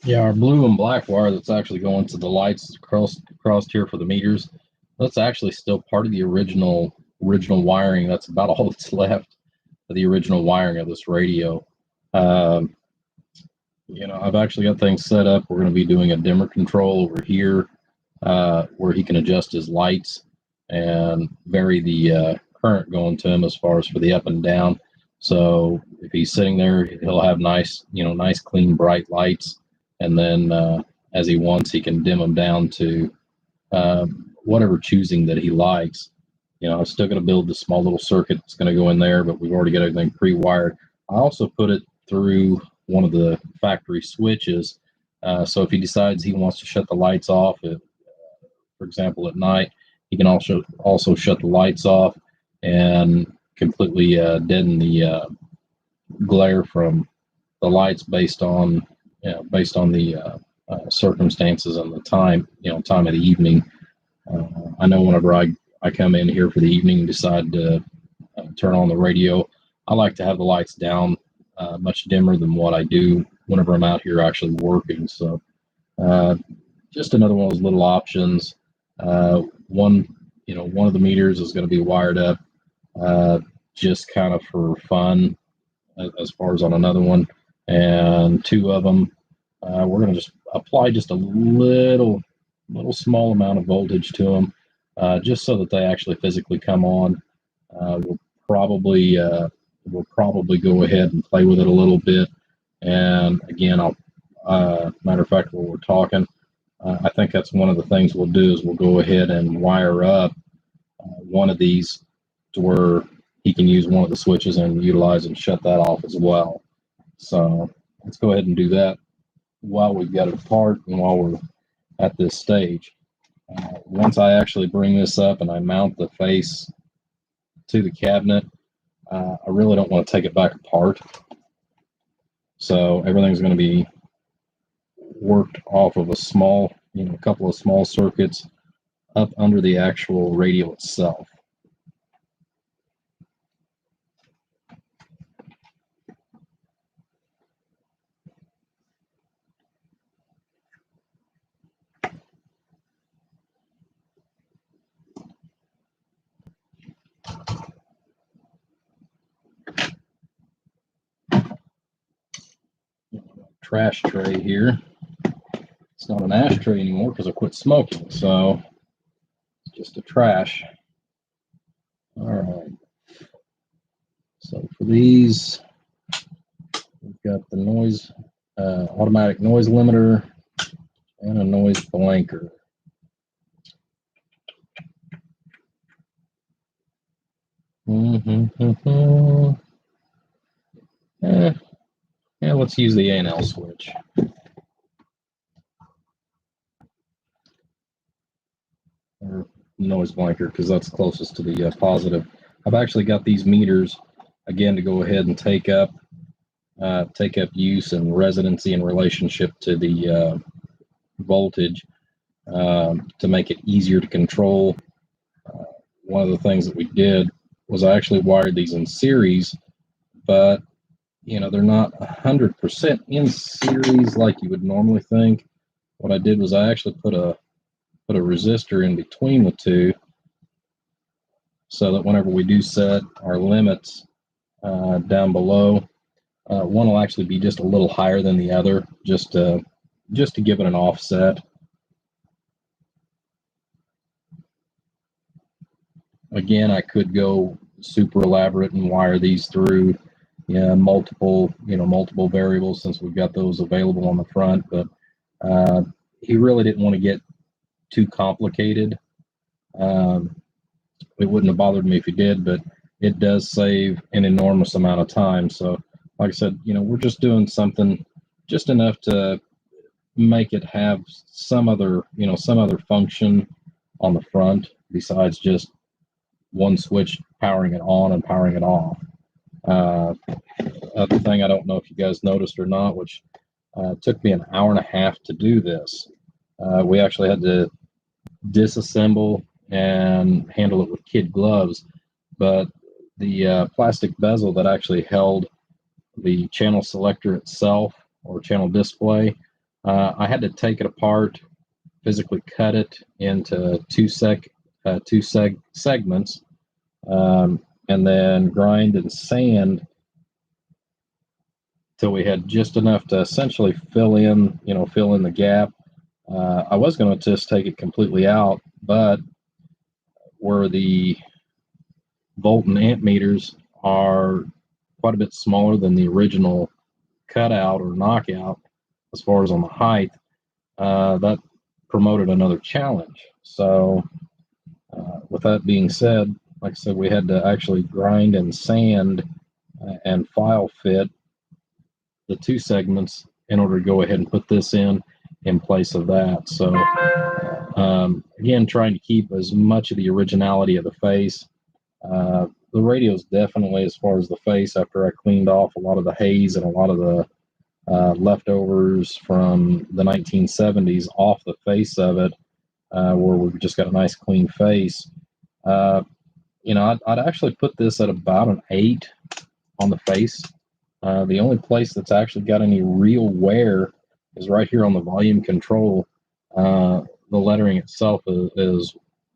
Yeah, our blue and black wire that's actually going to the lights across here for the meters, that's actually still part of the original wiring. That's about all that's left of the original wiring of this radio. Um, I've actually got things set up. We're going to be doing a dimmer control over here where he can adjust his lights and vary the current going to him as far as for the up and down. So if he's sitting there, he'll have nice, nice, clean, bright lights. And then as he wants, he can dim them down to whatever choosing that he likes. I'm still going to build the small little circuit that's going to go in there, but we've already got everything pre-wired. I also put it through one of the factory switches. So if he decides he wants to shut the lights off, for example, at night, he can also shut the lights off and completely deaden the glare from the lights based on the circumstances and the time time of the evening. I know whenever I come in here for the evening and decide to turn on the radio, I like to have the lights down much dimmer than what I do whenever I'm out here actually working. So just another one of those little options. One of the meters is going to be wired up just kind of for fun as far as on another one, and two of them we're going to just apply just a little small amount of voltage to them just so that they actually physically come on. We'll probably go ahead and play with it a little bit, and again, I'll matter of fact, while we're talking, I think that's one of the things we'll do is we'll go ahead and wire up one of these to where he can use one of the switches and utilize and shut that off as well. So let's go ahead and do that while we've got it apart and while we're at this stage. Once I actually bring this up and I mount the face to the cabinet, I really don't want to take it back apart. So everything's going to be worked off of a couple of small circuits up under the actual radio itself. Trash tray here. It's not an ashtray anymore because I quit smoking, so it's just a trash. All right. So for these, we've got the noise, automatic noise limiter, and a noise blanker. Yeah, let's use the A&L switch. Or noise blanker, because that's closest to the positive. I've actually got these meters, again, to go ahead and take up use and residency in relationship to the voltage to make it easier to control. One of the things that we did was I actually wired these in series, but they're not 100% in series like you would normally think. What I did was I actually put a resistor in between the two so that whenever we do set our limits down below, one will actually be just a little higher than the other, just to give it an offset. Again, I could go super elaborate and wire these through multiple variables, since we've got those available on the front, but he really didn't want to get too complicated. It wouldn't have bothered me if he did, but it does save an enormous amount of time. So like I said, we're just doing something just enough to make it have some other function on the front besides just one switch powering it on and powering it off. Other thing, I don't know if you guys noticed or not, which took me an hour and a half to do this. We actually had to disassemble and handle it with kid gloves, but the plastic bezel that actually held the channel selector itself or channel display I had to take it apart, physically cut it into two segments, and then grind and sand till we had just enough to essentially fill in the gap. I was going to just take it completely out, but where the volt and amp meters are quite a bit smaller than the original cutout or knockout as far as on the height, that promoted another challenge. So with that being said, like I said, we had to actually grind and sand and file fit the two segments in order to go ahead and put this in place of that. So again, trying to keep as much of the originality of the face. The radio's definitely, as far as the face, after I cleaned off a lot of the haze and a lot of the leftovers from the 1970s off the face of it, where we've just got a nice clean face. I'd actually put this at about an 8 on the face. The only place that's actually got any real wear is right here on the volume control. The lettering itself is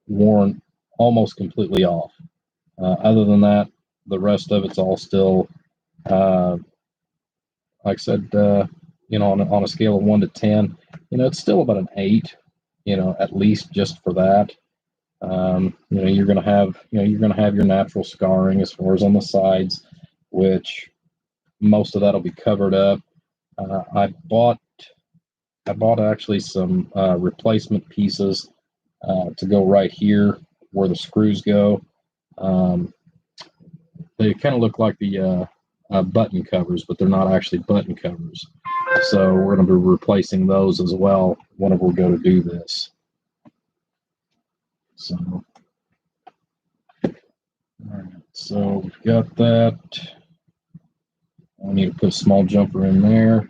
worn almost completely off. Other than that, the rest of it's all still, like I said, on a scale of 1 to 10, it's still about an 8, at least just for that. You're going to have your natural scarring as far as on the sides, which most of that will be covered up. I bought actually some replacement pieces to go right here where the screws go. They kind of look like the button covers, but they're not actually button covers. So we're going to be replacing those as well whenever we go to do this. So, all right, so we've got that. I need to put a small jumper in there.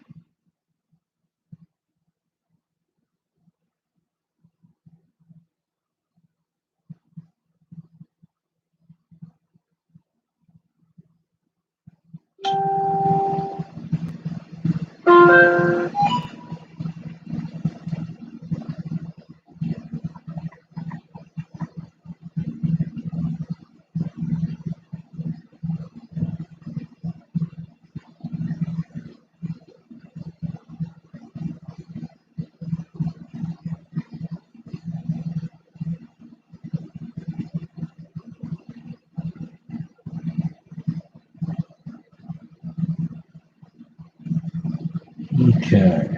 Okay.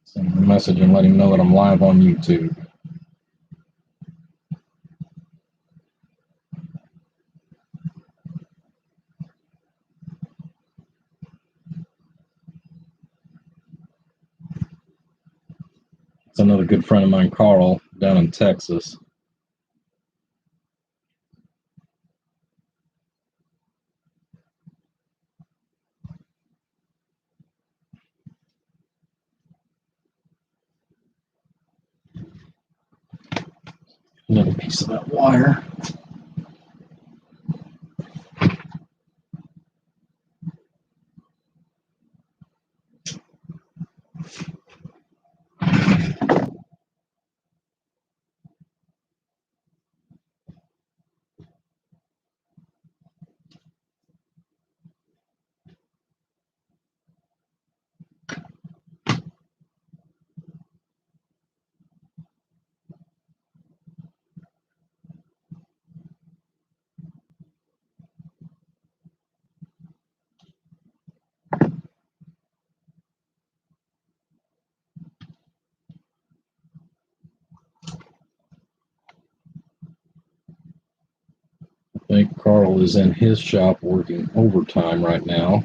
Send him a message and let him know that I'm live on YouTube. It's another good friend of mine, Carl, down in Texas. Another piece of that wire. I think Carl is in his shop working overtime right now.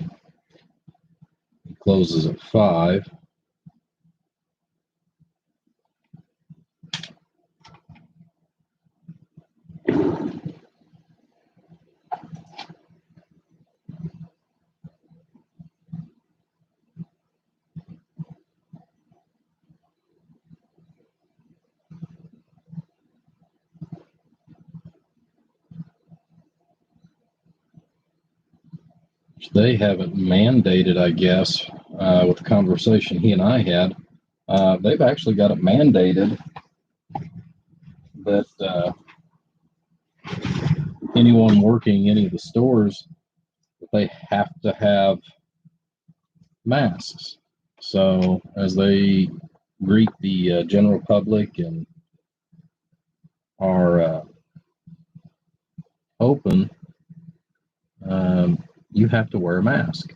He closes at 5. They haven't mandated, I guess, with the conversation he and I had. They've actually got it mandated that anyone working any of the stores, they have to have masks. So as they greet the general public and are open, you have to wear a mask.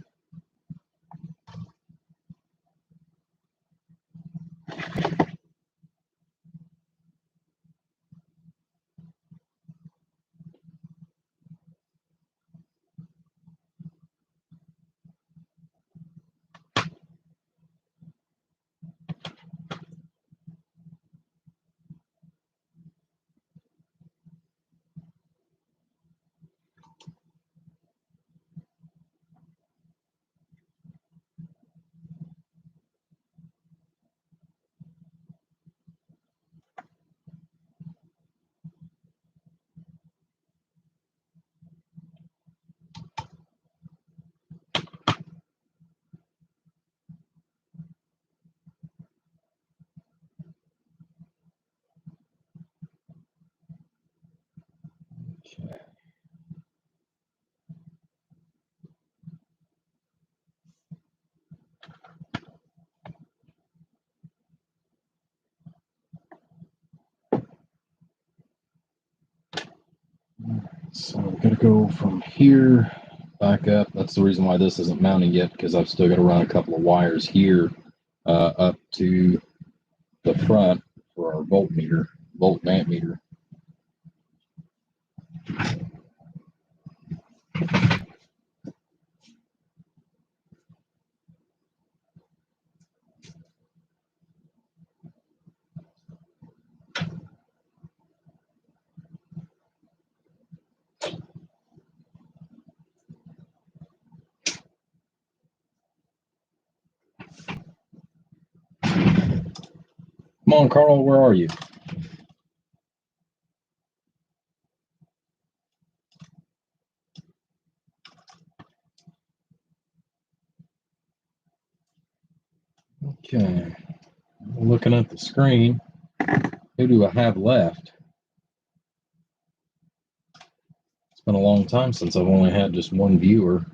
Okay. So I'm going to go from here back up. That's the reason why this isn't mounting yet, because I've still got to run a couple of wires here up to the front for our voltmeter, volt and amp meter. Come on, Carl, where are you? Okay, looking at the screen, who do I have left? It's been a long time since I've only had just one viewer.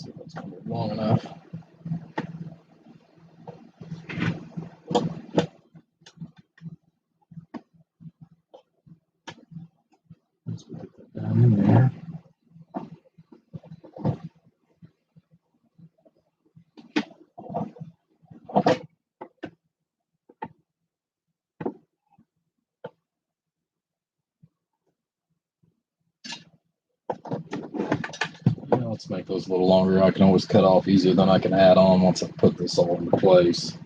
see if it's going to be long enough. Let's put that down in there. Let's make those a little longer. I can always cut off easier than I can add on once I put this all into place.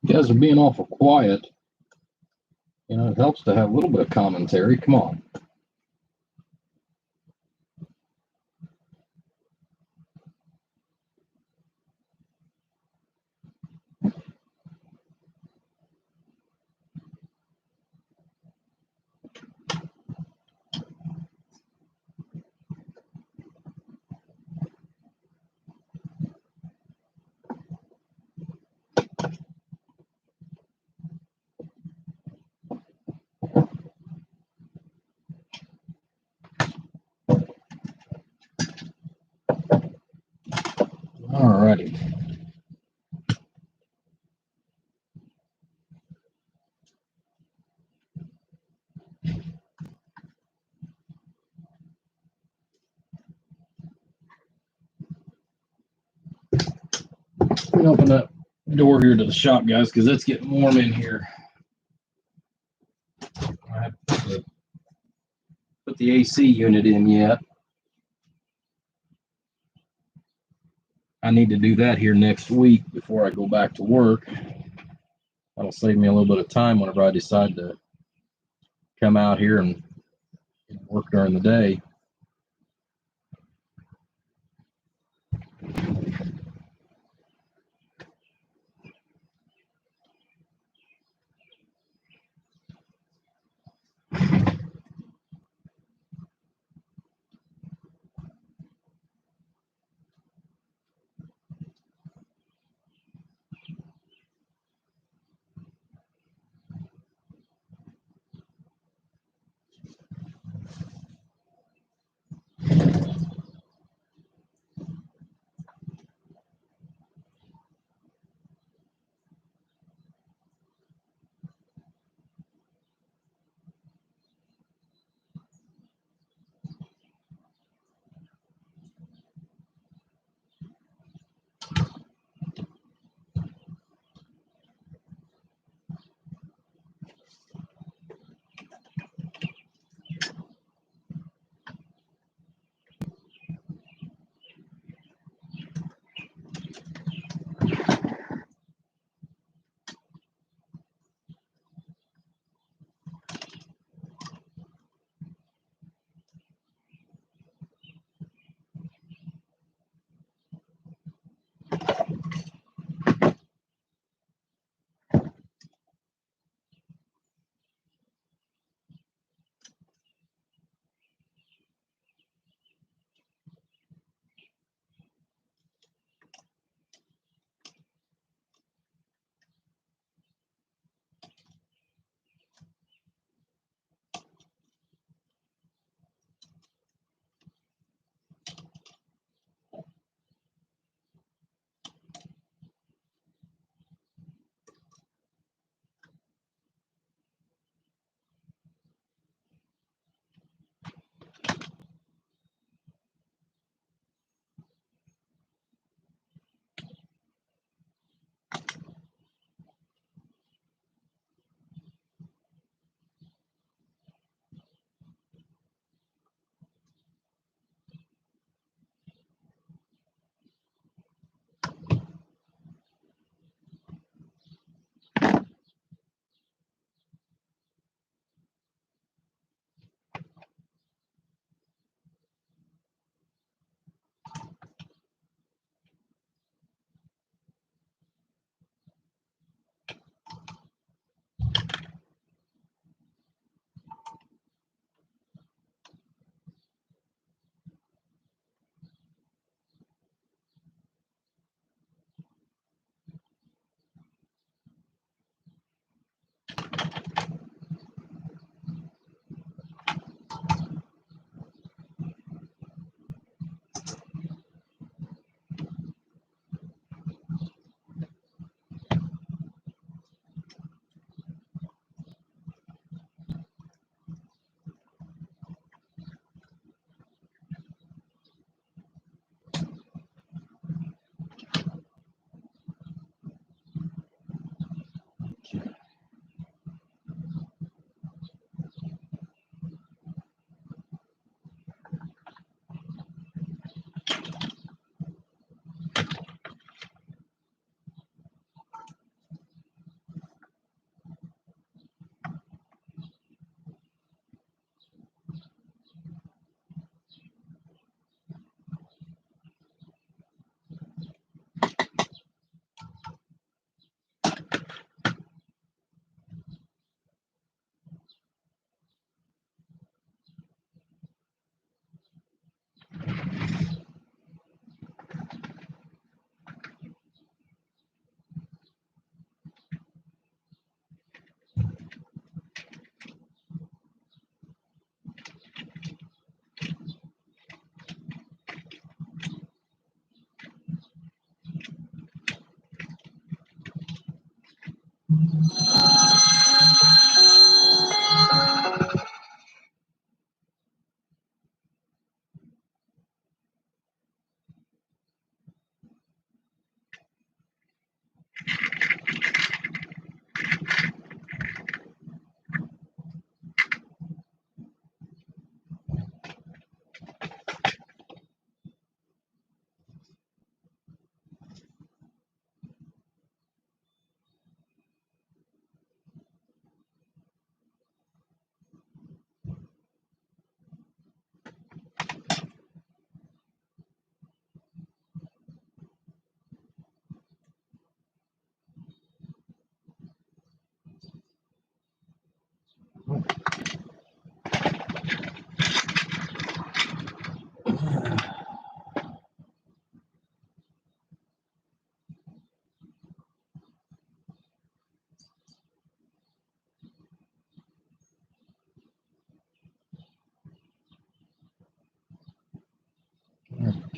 You guys are being awful quiet. You know, it helps to have a little bit of commentary. Come on. Let me open that door here to the shop, guys, because it's getting warm in here. I haven't put the AC unit in yet. I need to do that here next week before I go back to work. That'll save me a little bit of time whenever I decide to come out here and work during the day.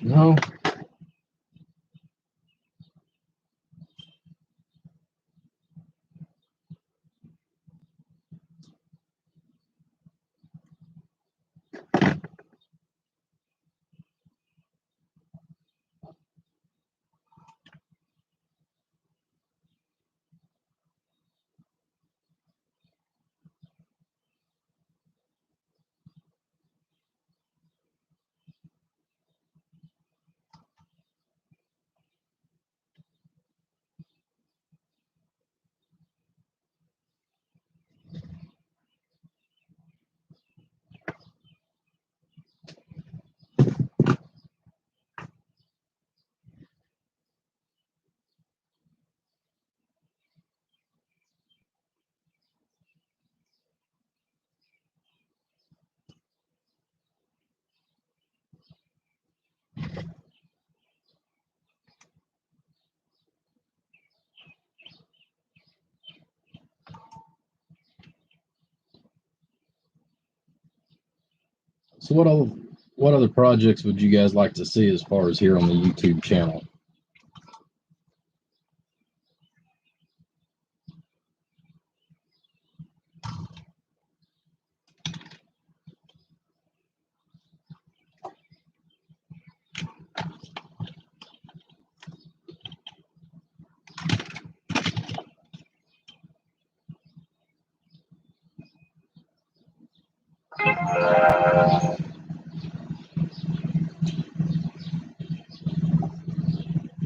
No. So what other projects would you guys like to see as far as here on the YouTube channel?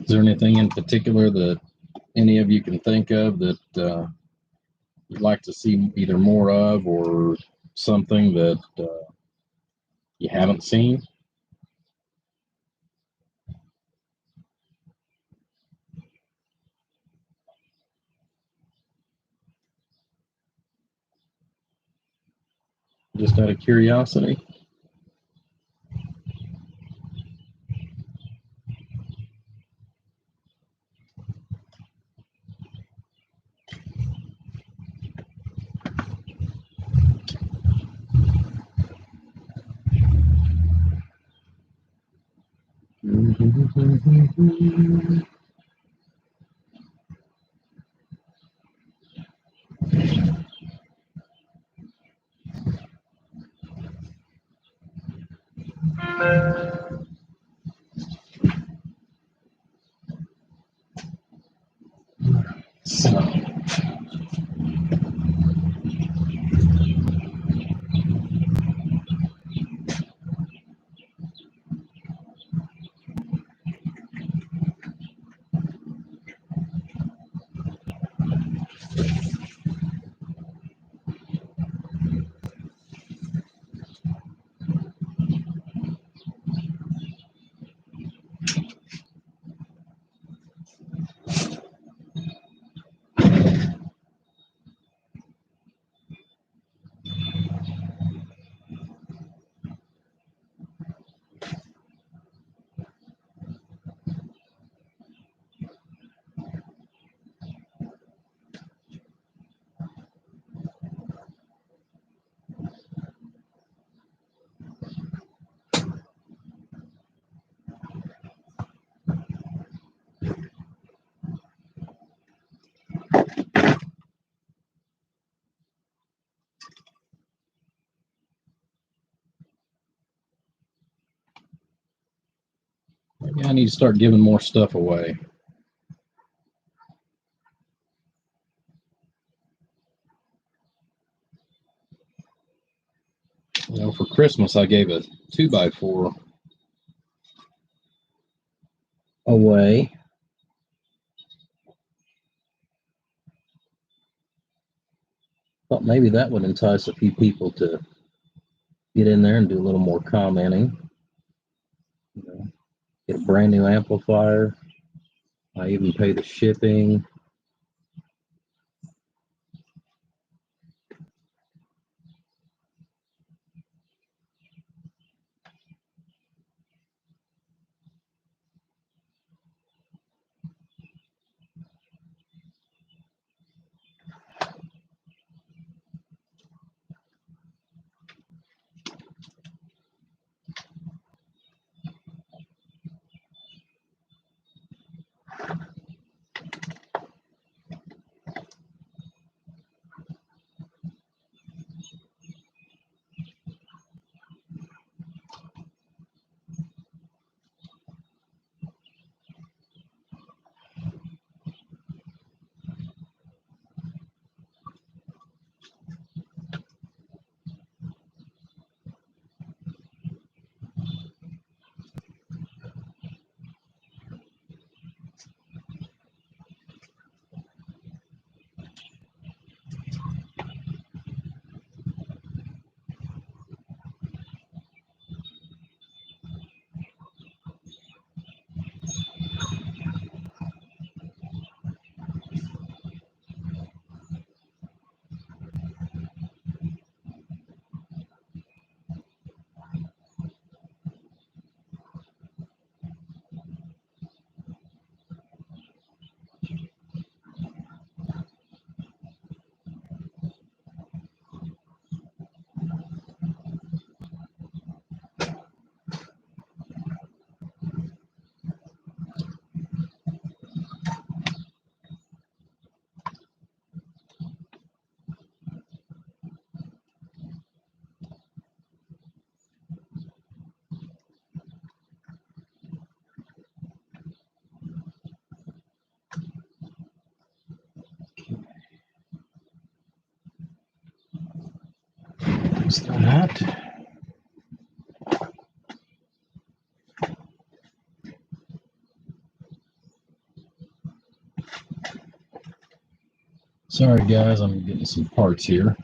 Is there anything in particular that any of you can think of that you'd like to see either more of, or something that you haven't seen? Just out of curiosity? So, maybe I need to start giving more stuff away. You know, for Christmas, I gave a 2x4 away. Thought maybe that would entice a few people to get in there and do a little more commenting. You know, get a brand new amplifier. I even pay the shipping. close that. Sorry guys, I'm getting some parts here.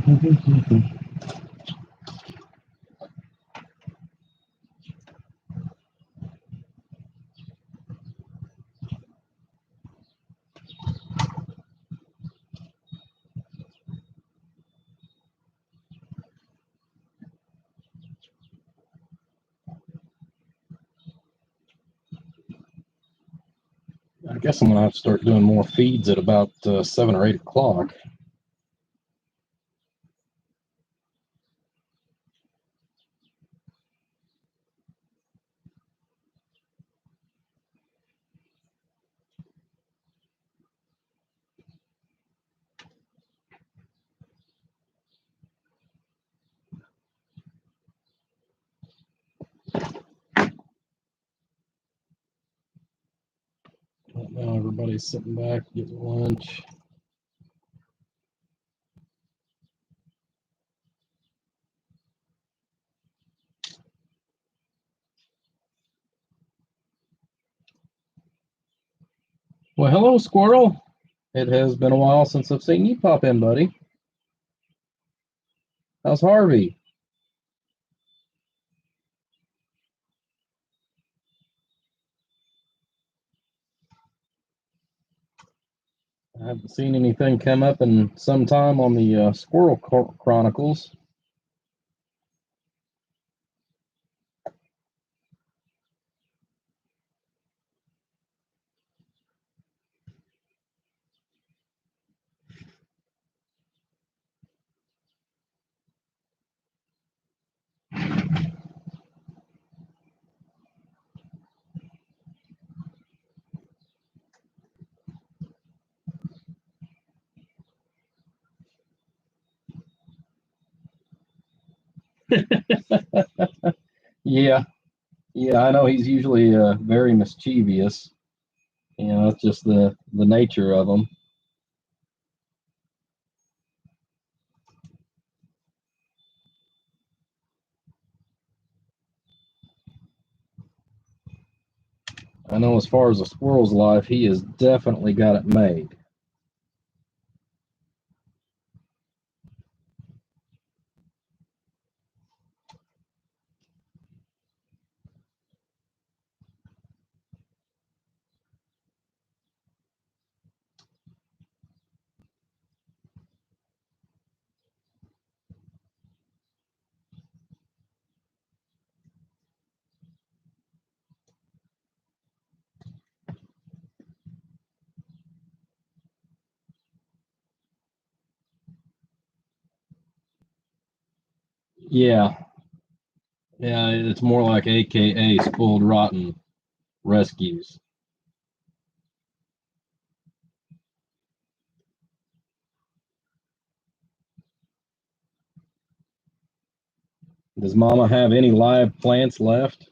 I guess I'm gonna have to start doing more feeds at about 7 or 8 o'clock. Right now, everybody's sitting back getting lunch. Well, hello, Squirrel. It has been a while since I've seen you pop in, buddy. How's Harvey? I haven't seen anything come up in some time on the Squirrel Chronicles. Yeah, yeah, I know he's usually very mischievous. You know, it's just the nature of him. I know as far as a squirrel's life, he has definitely got it made. Yeah, yeah, it's more like AKA spoiled rotten rescues. Does Mama have any live plants left?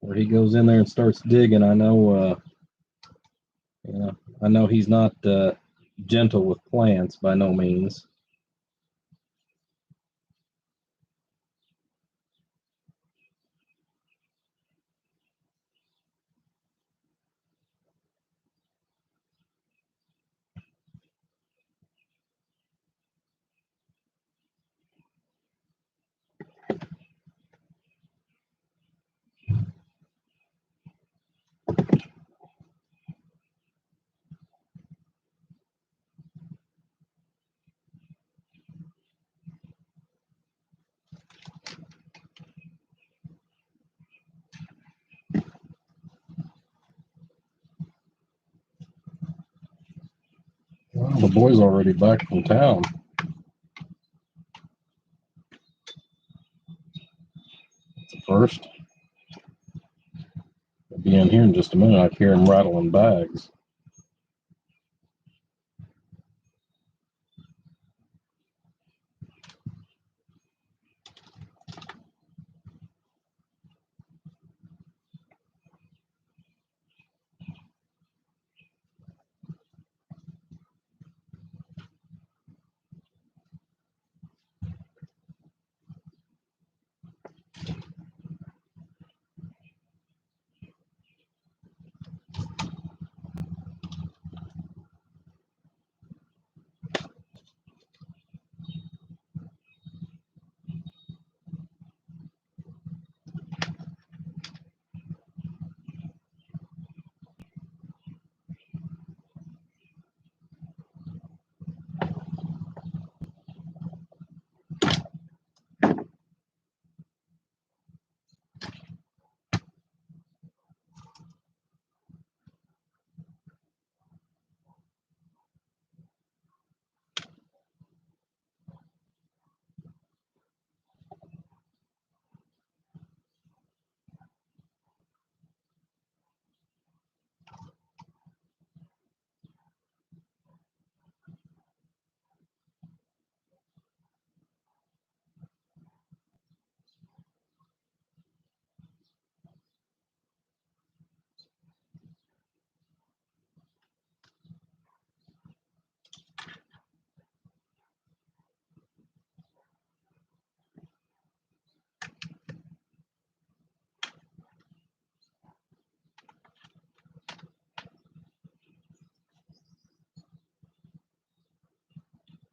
Where he goes in there and starts digging, you know, I know he's not gentle with plants by no means. Well, the boy's already back from town. It's a first. He'll be in here in just a minute. I hear him rattling bags.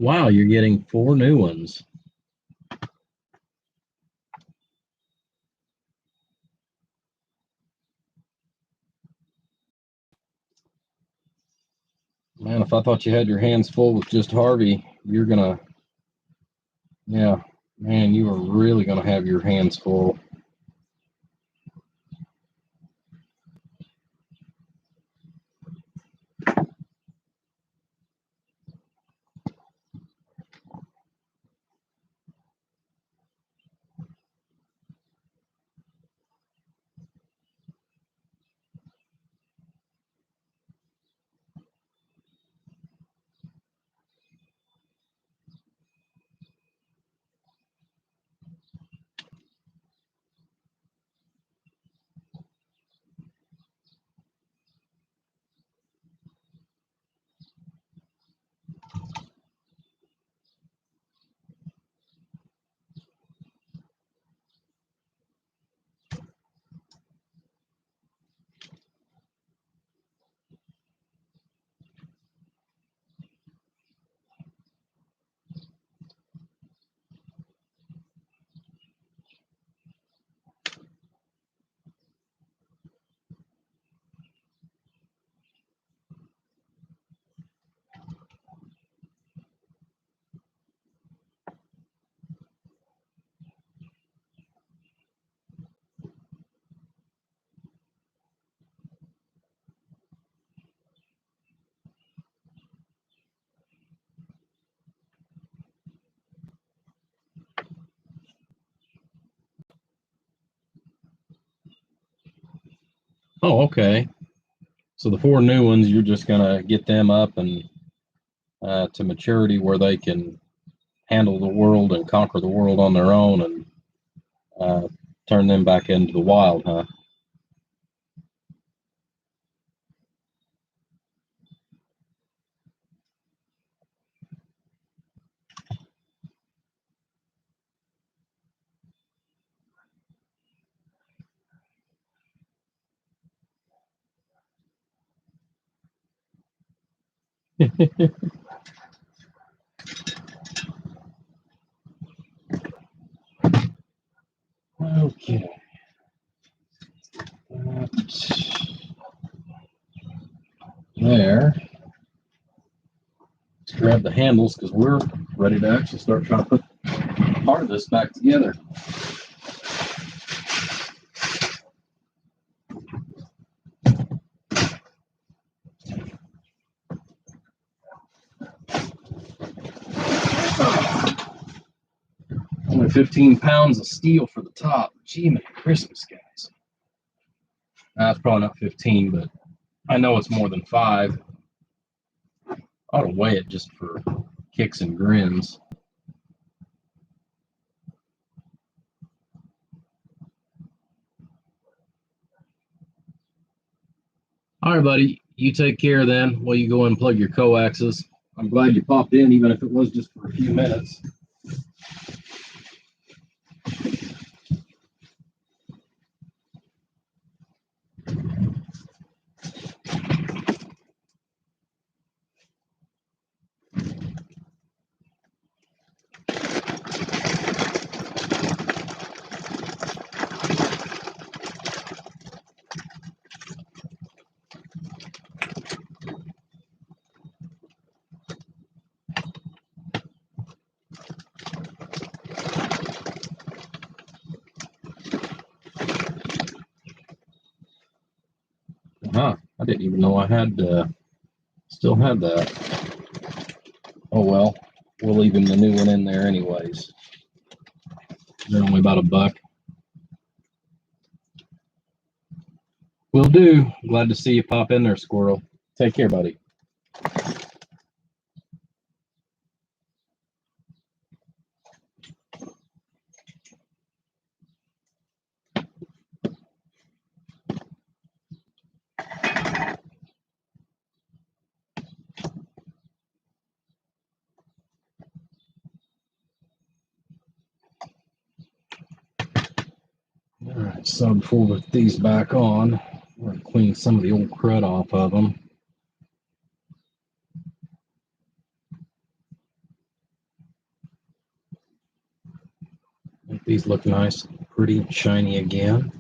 Wow, you're getting 4 new ones. Man, if I thought you had your hands full with just Harvey, you're gonna, yeah, man, you are really gonna have your hands full. Oh, okay. So the 4 new ones, you're just gonna get them up and to maturity where they can handle the world and conquer the world on their own, and uh, turn them back into the wild, huh? Okay. There. Let's grab the handles because we're ready to actually start trying to put part of this back together. Only 15 pounds of steel for the top. Gee, man, Christmas, guys. That's probably not 15, but I know it's more than 5. I ought to weigh it just for kicks and grins. All right, buddy. You take care then while you go and plug your coaxes. I'm glad you popped in, even if it was just for a few minutes. Huh. I didn't even know I had still had that. Oh well. We'll leave him the new one in there anyways. They're only about $1. Will do. Glad to see you pop in there, Squirrel. Take care, buddy. All right, so before we put these back on, we're going to clean some of the old crud off of them. These look nice, pretty shiny again.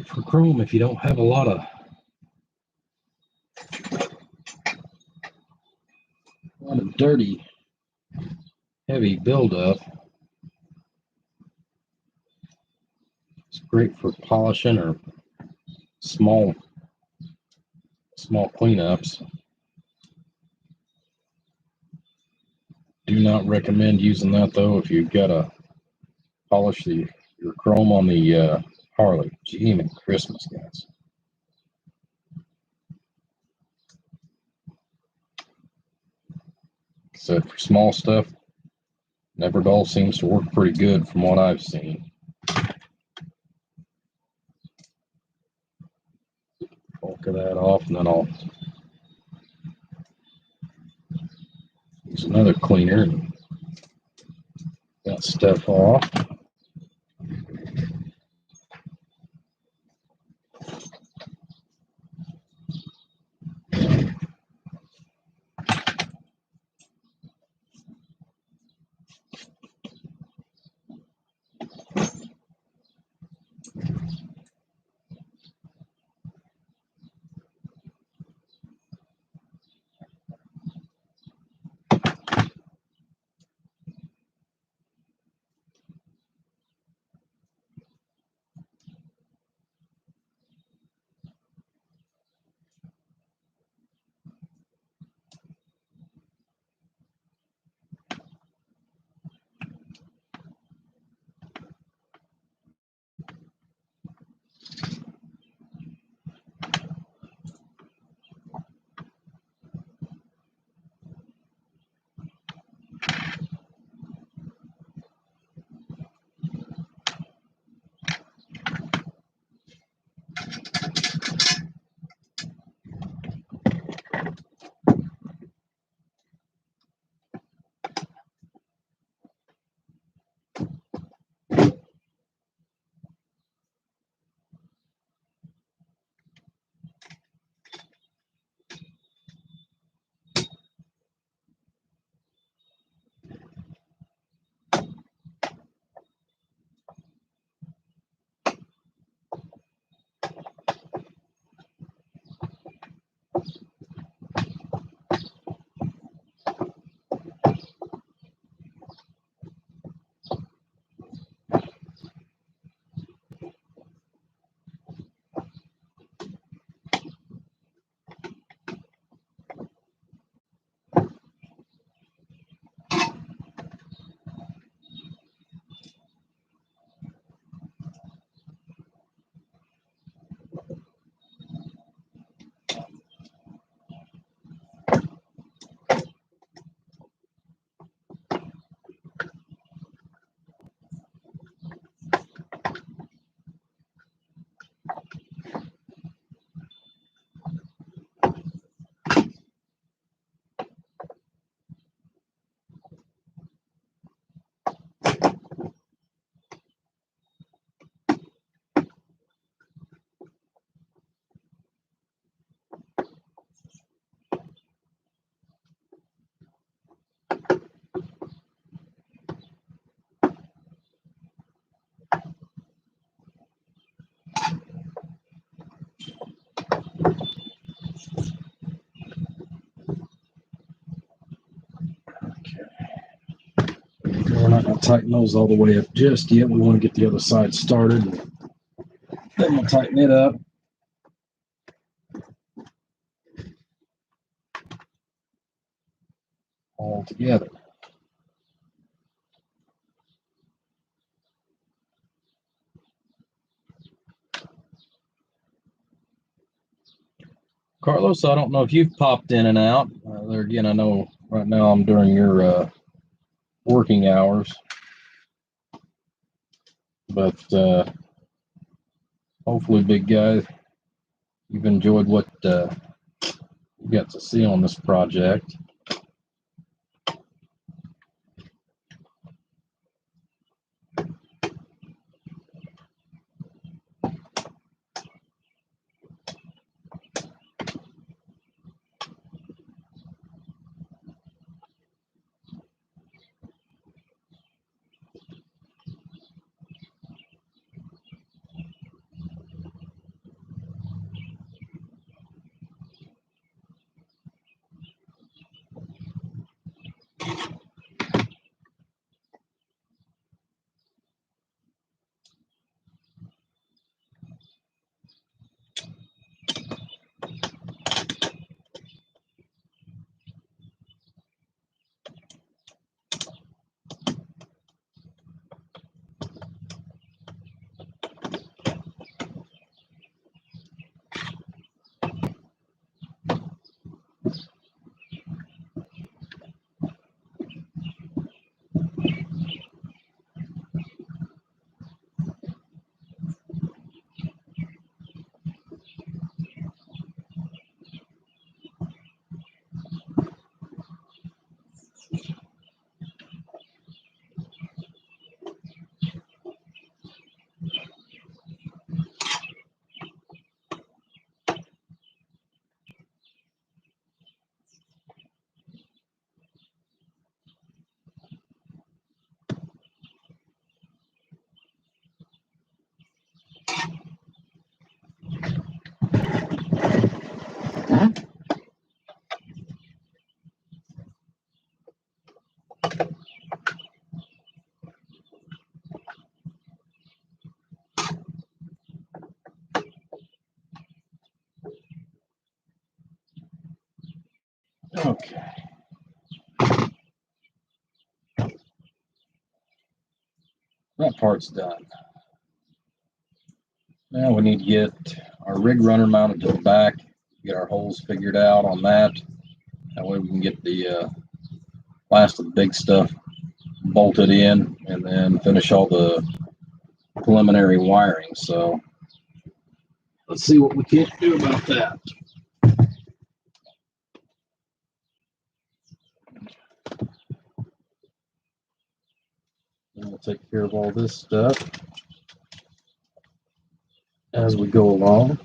For chrome, if you don't have a lot of dirty, heavy buildup, it's great for polishing or small cleanups. Do not recommend using that though if you've got to polish your chrome on the Harley. Gee, Christmas, guys. So for small stuff, Neverdull seems to work pretty good from what I've seen. Bulk of that off, and then I'll use another cleaner and that stuff off. Might not tighten those all the way up just yet. We want to get the other side started. Then we'll tighten it up. All together. Carlos, I don't know if you've popped in and out. There again, I know right now I'm during your working hours, but hopefully, big guy, you've enjoyed what you got to see on this project. Okay. That part's done. Now we need to get our rig runner mounted to the back, get our holes figured out on that. That way we can get the last of the big stuff bolted in and then finish all the preliminary wiring. So let's see what we can do about that. And we'll take care of all this stuff as we go along.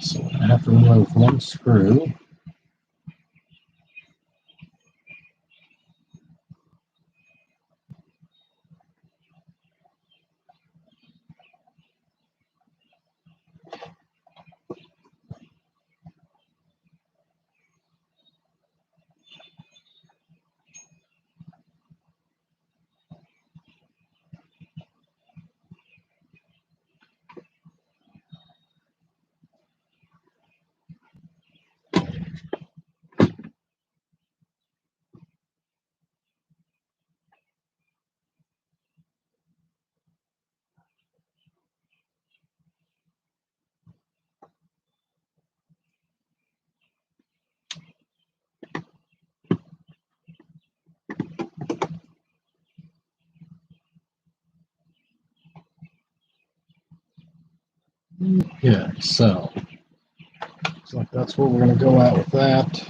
So I'm gonna have to remove one screw. Okay, so looks like that's where we're gonna go out with that.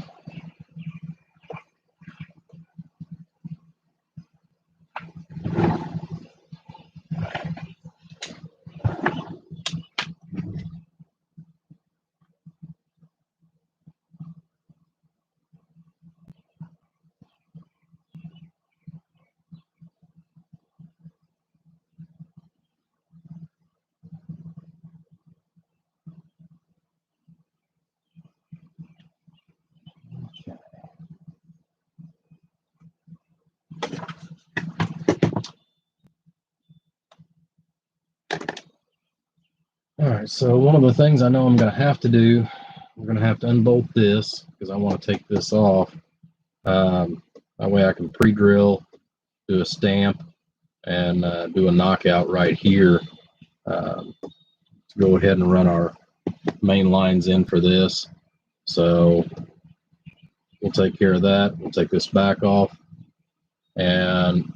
All right, so one of the things I know I'm going to have to do, we're going to have to unbolt this because I want to take this off. That way I can pre-drill, do a stamp, and do a knockout right here to go ahead and run our main lines in for this. So we'll take care of that. We'll take this back off. And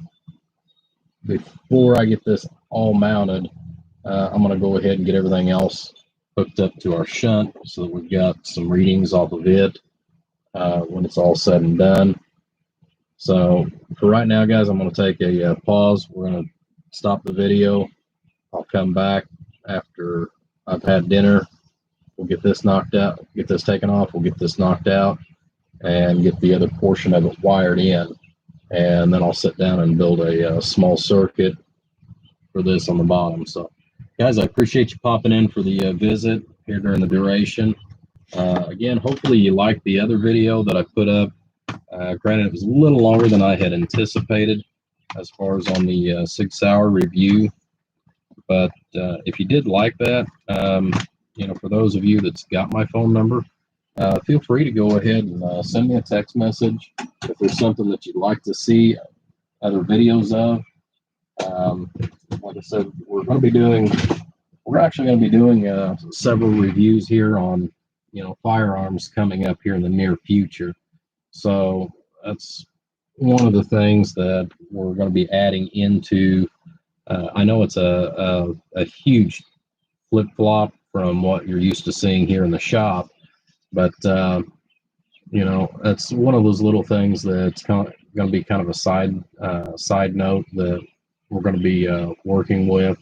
before I get this all mounted, I'm going to go ahead and get everything else hooked up to our shunt so that we've got some readings off of it when it's all said and done. So for right now, guys, I'm going to take a pause. We're going to stop the video. I'll come back after I've had dinner. We'll get this knocked out, get this taken off. We'll get this knocked out and get the other portion of it wired in. And then I'll sit down and build a small circuit for this on the bottom. So, guys, I appreciate you popping in for the visit here during the duration. Again, hopefully you liked the other video that I put up. Granted, it was a little longer than I had anticipated as far as on the Sig Sauer review. But if you did like that, you know, for those of you that's got my phone number, feel free to go ahead and send me a text message if there's something that you'd like to see other videos of. Like I said, we're actually going to be doing several reviews here on, you know, firearms coming up here in the near future. So that's one of the things that we're going to be adding into. I know it's a huge flip-flop from what you're used to seeing here in the shop, but you know, that's one of those little things that's going to be kind of a side note that we're going to be working with.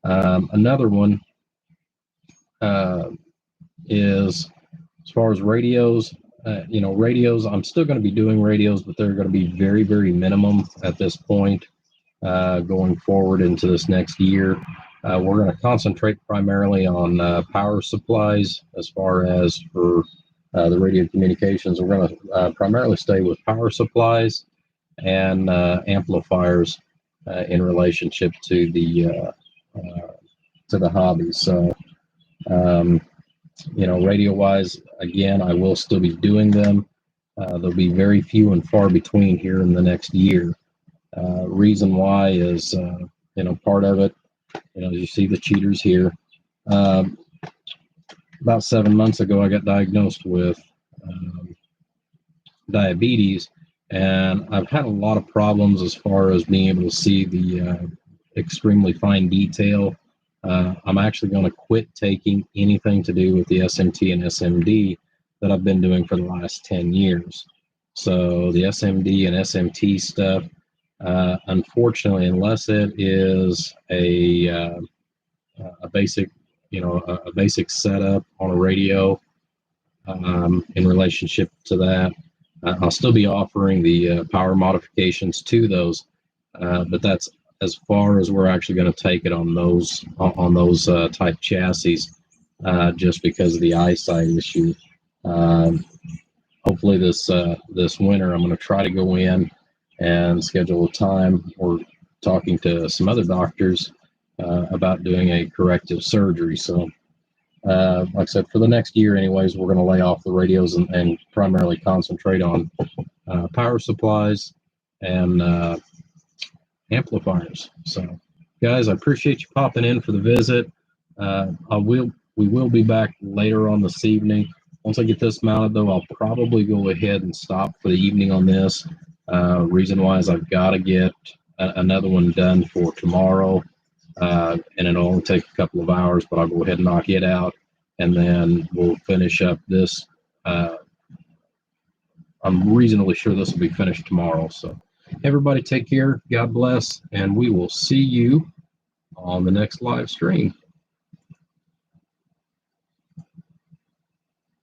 Another one is as far as radios. You know, radios, I'm still going to be doing radios, but they're going to be very, very minimum at this point going forward into this next year. We're going to concentrate primarily on power supplies as far as for the radio communications. We're going to primarily stay with power supplies and amplifiers in relationship to the hobby. So, you know, radio wise, again, I will still be doing them. There'll be very few and far between here in the next year. Reason why is, you know, part of it, you know, you see the cheaters here. About 7 months ago, I got diagnosed with diabetes, and I've had a lot of problems as far as being able to see the extremely fine detail. I'm actually going to quit taking anything to do with the SMT and SMD that I've been doing for the last 10 years. So the SMD and SMT stuff, unfortunately, unless it is a basic, a basic setup on a radio in relationship to that. I'll still be offering the power modifications to those, but that's as far as we're actually going to take it on those type chassis, just because of the eyesight issue. Hopefully this winter, I'm going to try to go in and schedule a time. We're talking to some other doctors about doing a corrective surgery. So, like I said, for the next year, anyways, we're going to lay off the radios and primarily concentrate on power supplies and amplifiers. So, guys, I appreciate you popping in for the visit. We will be back later on this evening. Once I get this mounted, though, I'll probably go ahead and stop for the evening on this. Reason why is I've got to get another one done for tomorrow, and it'll only take a couple of hours, but I'll go ahead and knock it out, and then we'll finish up this. I'm reasonably sure this will be finished tomorrow. So everybody take care, God bless, and we will see you on the next live stream.